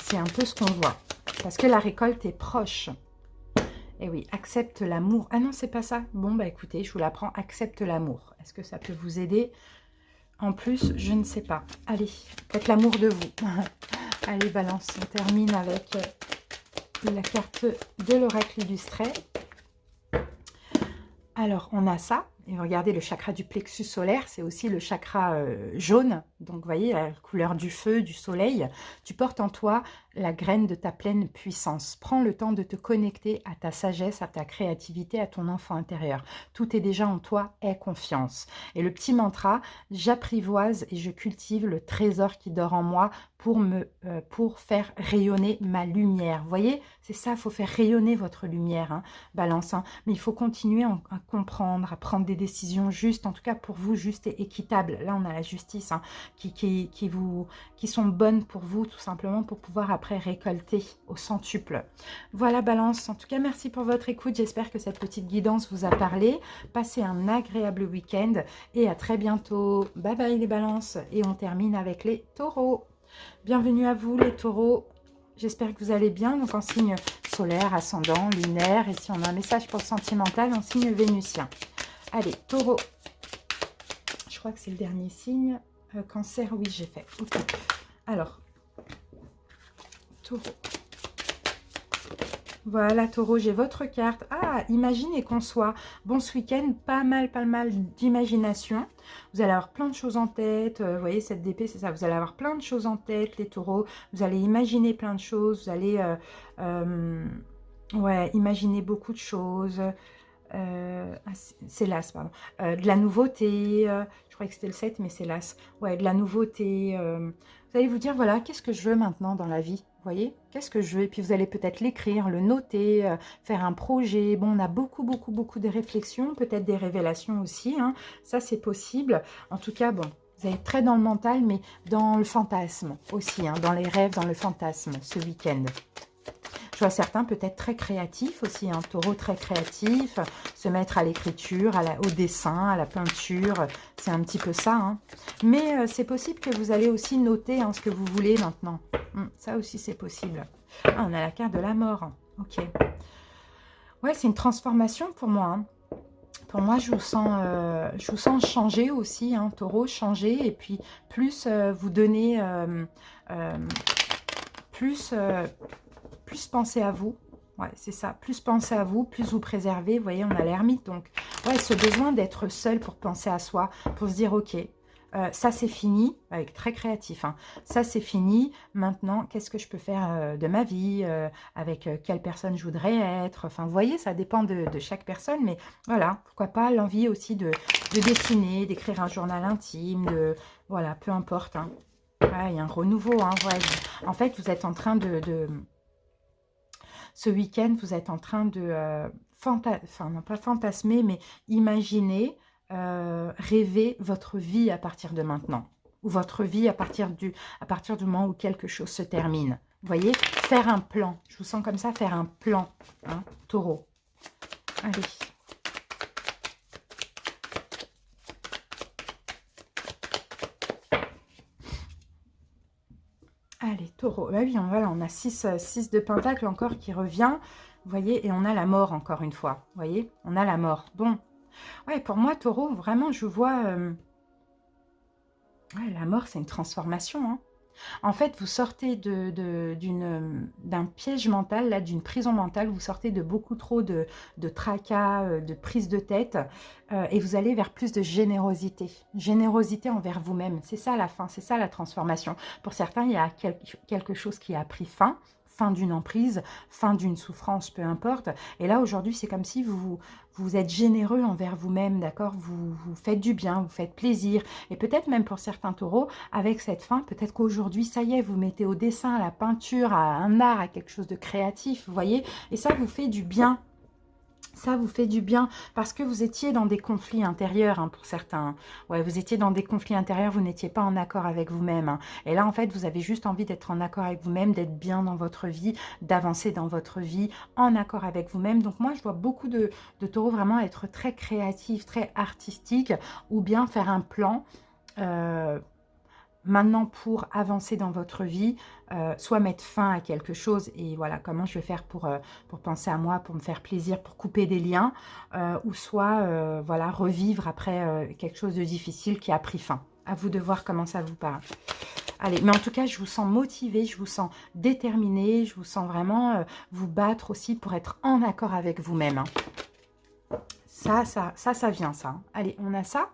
C'est un peu ce qu'on voit. Parce que la récolte est proche. Et oui, accepte l'amour. Ah non, c'est pas ça. Bon, bah écoutez, je vous l'apprends. Accepte l'amour. Est-ce que ça peut vous aider? En plus, je ne sais pas. Allez, faites l'amour de vous. Allez, Balance, on termine avec la carte de l'oracle illustré. Alors, on a ça. Et regardez, le chakra du plexus solaire, c'est aussi le chakra jaune. Donc, vous voyez, la couleur du feu, du soleil. Tu portes en toi la graine de ta pleine puissance. Prends le temps de te connecter à ta sagesse, à ta créativité, à ton enfant intérieur. Tout est déjà en toi, aie confiance. Et le petit mantra, j'apprivoise et je cultive le trésor qui dort en moi pour faire rayonner ma lumière. Vous voyez, c'est ça, il faut faire rayonner votre lumière, hein, Balance. Hein. Mais il faut continuer à comprendre, à prendre des décisions justes, en tout cas pour vous, justes et équitables. Là, on a la justice, hein, qui sont bonnes pour vous, tout simplement, pour pouvoir après récolter au centuple. Voilà, Balance. En tout cas, merci pour votre écoute. J'espère que cette petite guidance vous a parlé. Passez un agréable week-end et à très bientôt. Bye bye les Balances. Et on termine avec les Taureaux. Bienvenue à vous les Taureaux. J'espère que vous allez bien. Donc en signe solaire, ascendant, lunaire. Et si on a un message pour le sentimental, en signe vénusien. Allez, Taureau. Je crois que c'est le dernier signe. Cancer, oui, j'ai fait. Ok. Alors, Taureau. Voilà, Taureau, j'ai votre carte. Ah, imagine et conçois. Bon, ce week-end, pas mal d'imagination. Vous allez avoir plein de choses en tête. Vous voyez, cette DP, c'est ça. Vous allez avoir plein de choses en tête, les Taureaux. Vous allez imaginer plein de choses. Vous allez ouais, imaginer beaucoup de choses. C'est l'As, pardon. De la nouveauté. Je croyais que c'était le 7, mais c'est l'As. Ouais, de la nouveauté. Vous allez vous dire, voilà, qu'est-ce que je veux maintenant dans la vie? Vous voyez, qu'est-ce que je veux? Et puis vous allez peut-être l'écrire, le noter, faire un projet. Bon, on a beaucoup de réflexions, peut-être des révélations aussi. Hein. Ça, c'est possible. En tout cas, bon, vous allez être très dans le mental, mais dans le fantasme aussi, hein, dans les rêves, dans le fantasme, ce week-end. Je vois certains peut-être très créatifs aussi, un Taureau très créatif, se mettre à l'écriture, au dessin, à la peinture, c'est un petit peu ça. Hein. Mais c'est possible que vous allez aussi noter hein, ce que vous voulez maintenant. Ça aussi c'est possible. Ah, on a la carte de la mort. Ok. Ouais, c'est une transformation pour moi. Hein. Pour moi, je vous sens changer aussi, hein, Taureau, changer. Et puis, plus vous donnez, plus penser à vous. Ouais, c'est ça. Plus penser à vous, plus vous préservez. Vous voyez, on a l'ermite. Donc, ouais, ce besoin d'être seul pour penser à soi, pour se dire, ok, ça c'est fini, avec très créatif. Hein, ça c'est fini. Maintenant, qu'est-ce que je peux faire de ma vie, avec quelle personne je voudrais être. Enfin, vous voyez, ça dépend de chaque personne. Mais voilà, pourquoi pas l'envie aussi de dessiner, d'écrire un journal intime, voilà, peu importe. Hein. Ouais, il y a un renouveau. Hein, ouais. En fait, vous êtes en train ce week-end, vous êtes en train de, enfin non pas fantasmer, mais imaginer, rêver votre vie à partir de maintenant. Ou votre vie à partir du moment où quelque chose se termine. Vous voyez, faire un plan. Je vous sens comme ça, faire un plan, hein, Taureau. Allez. Allez, Taureau. Bah oui, voilà, on a 6 de pentacle encore qui revient. Vous voyez, et on a la mort encore une fois. Vous voyez, on a la mort. Bon. Ouais, pour moi, Taureau, vraiment, je vois... ouais, la mort, c'est une transformation. Hein. En fait, vous sortez d'un piège mental, là, d'une prison mentale. Vous sortez de beaucoup trop de tracas, de prise de tête. Et vous allez vers plus de générosité. Générosité envers vous-même. C'est ça la fin, c'est ça la transformation. Pour certains, il y a quelque chose qui a pris fin. Fin d'une emprise, fin d'une souffrance, peu importe. Et là, aujourd'hui, c'est comme si vous êtes généreux envers vous-même, d'accord, vous faites du bien, vous faites plaisir. Et peut-être même pour certains Taureaux, avec cette fin, peut-être qu'aujourd'hui, ça y est, vous mettez au dessin, à la peinture, à un art, à quelque chose de créatif, vous voyez. Et ça vous fait du bien. Ça vous fait du bien parce que vous étiez dans des conflits intérieurs hein, pour certains. Ouais, vous étiez dans des conflits intérieurs, vous n'étiez pas en accord avec vous-même. Hein. Et là, en fait, vous avez juste envie d'être en accord avec vous-même, d'être bien dans votre vie, d'avancer dans votre vie, en accord avec vous-même. Donc moi, je vois beaucoup de Taureaux vraiment être très créatifs, très artistiques ou bien faire un plan maintenant pour avancer dans votre vie, soit mettre fin à quelque chose et voilà comment je vais faire pour penser à moi, pour me faire plaisir, pour couper des liens, ou soit voilà revivre après quelque chose de difficile qui a pris fin. À vous de voir comment ça vous parle. Allez, mais en tout cas, je vous sens motivée, je vous sens déterminée, je vous sens vraiment vous battre aussi pour être en accord avec vous-même. Hein. Ça vient, ça, hein. Allez, on a ça.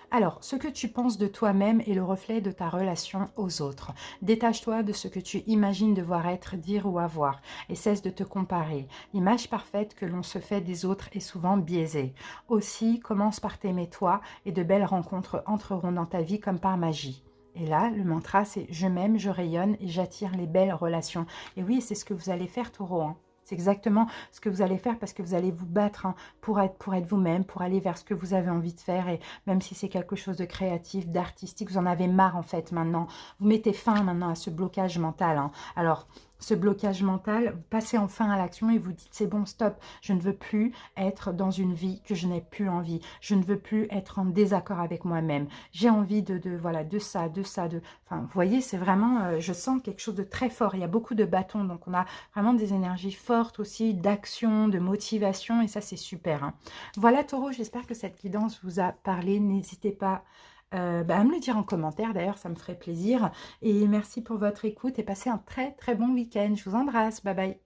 Alors, ce que tu penses de toi-même est le reflet de ta relation aux autres. Détache-toi de ce que tu imagines devoir être, dire ou avoir, et cesse de te comparer. L'image parfaite que l'on se fait des autres est souvent biaisée. Aussi, commence par t'aimer toi, et de belles rencontres entreront dans ta vie comme par magie. Et là, le mantra, c'est « Je m'aime, je rayonne et j'attire les belles relations ». Et oui, c'est ce que vous allez faire, Taureau, hein. C'est exactement ce que vous allez faire parce que vous allez vous battre, hein, pour être vous-même, pour aller vers ce que vous avez envie de faire. Et même si c'est quelque chose de créatif, d'artistique, vous en avez marre en fait maintenant. Vous mettez fin maintenant à ce blocage mental, hein. Alors, ce blocage mental, vous passez enfin à l'action et vous dites c'est bon, stop, je ne veux plus être dans une vie que je n'ai plus envie. Je ne veux plus être en désaccord avec moi-même. J'ai envie voilà, de ça, Enfin, vous voyez, c'est vraiment, je sens quelque chose de très fort. Il y a beaucoup de bâtons, donc on a vraiment des énergies fortes aussi, d'action, de motivation, et ça, c'est super, hein. Voilà, Taureau, j'espère que cette guidance vous a parlé. N'hésitez pas à me le dire en commentaire, d'ailleurs, ça me ferait plaisir. Et merci pour votre écoute et passez un très, très bon week-end. Je vous embrasse. Bye bye.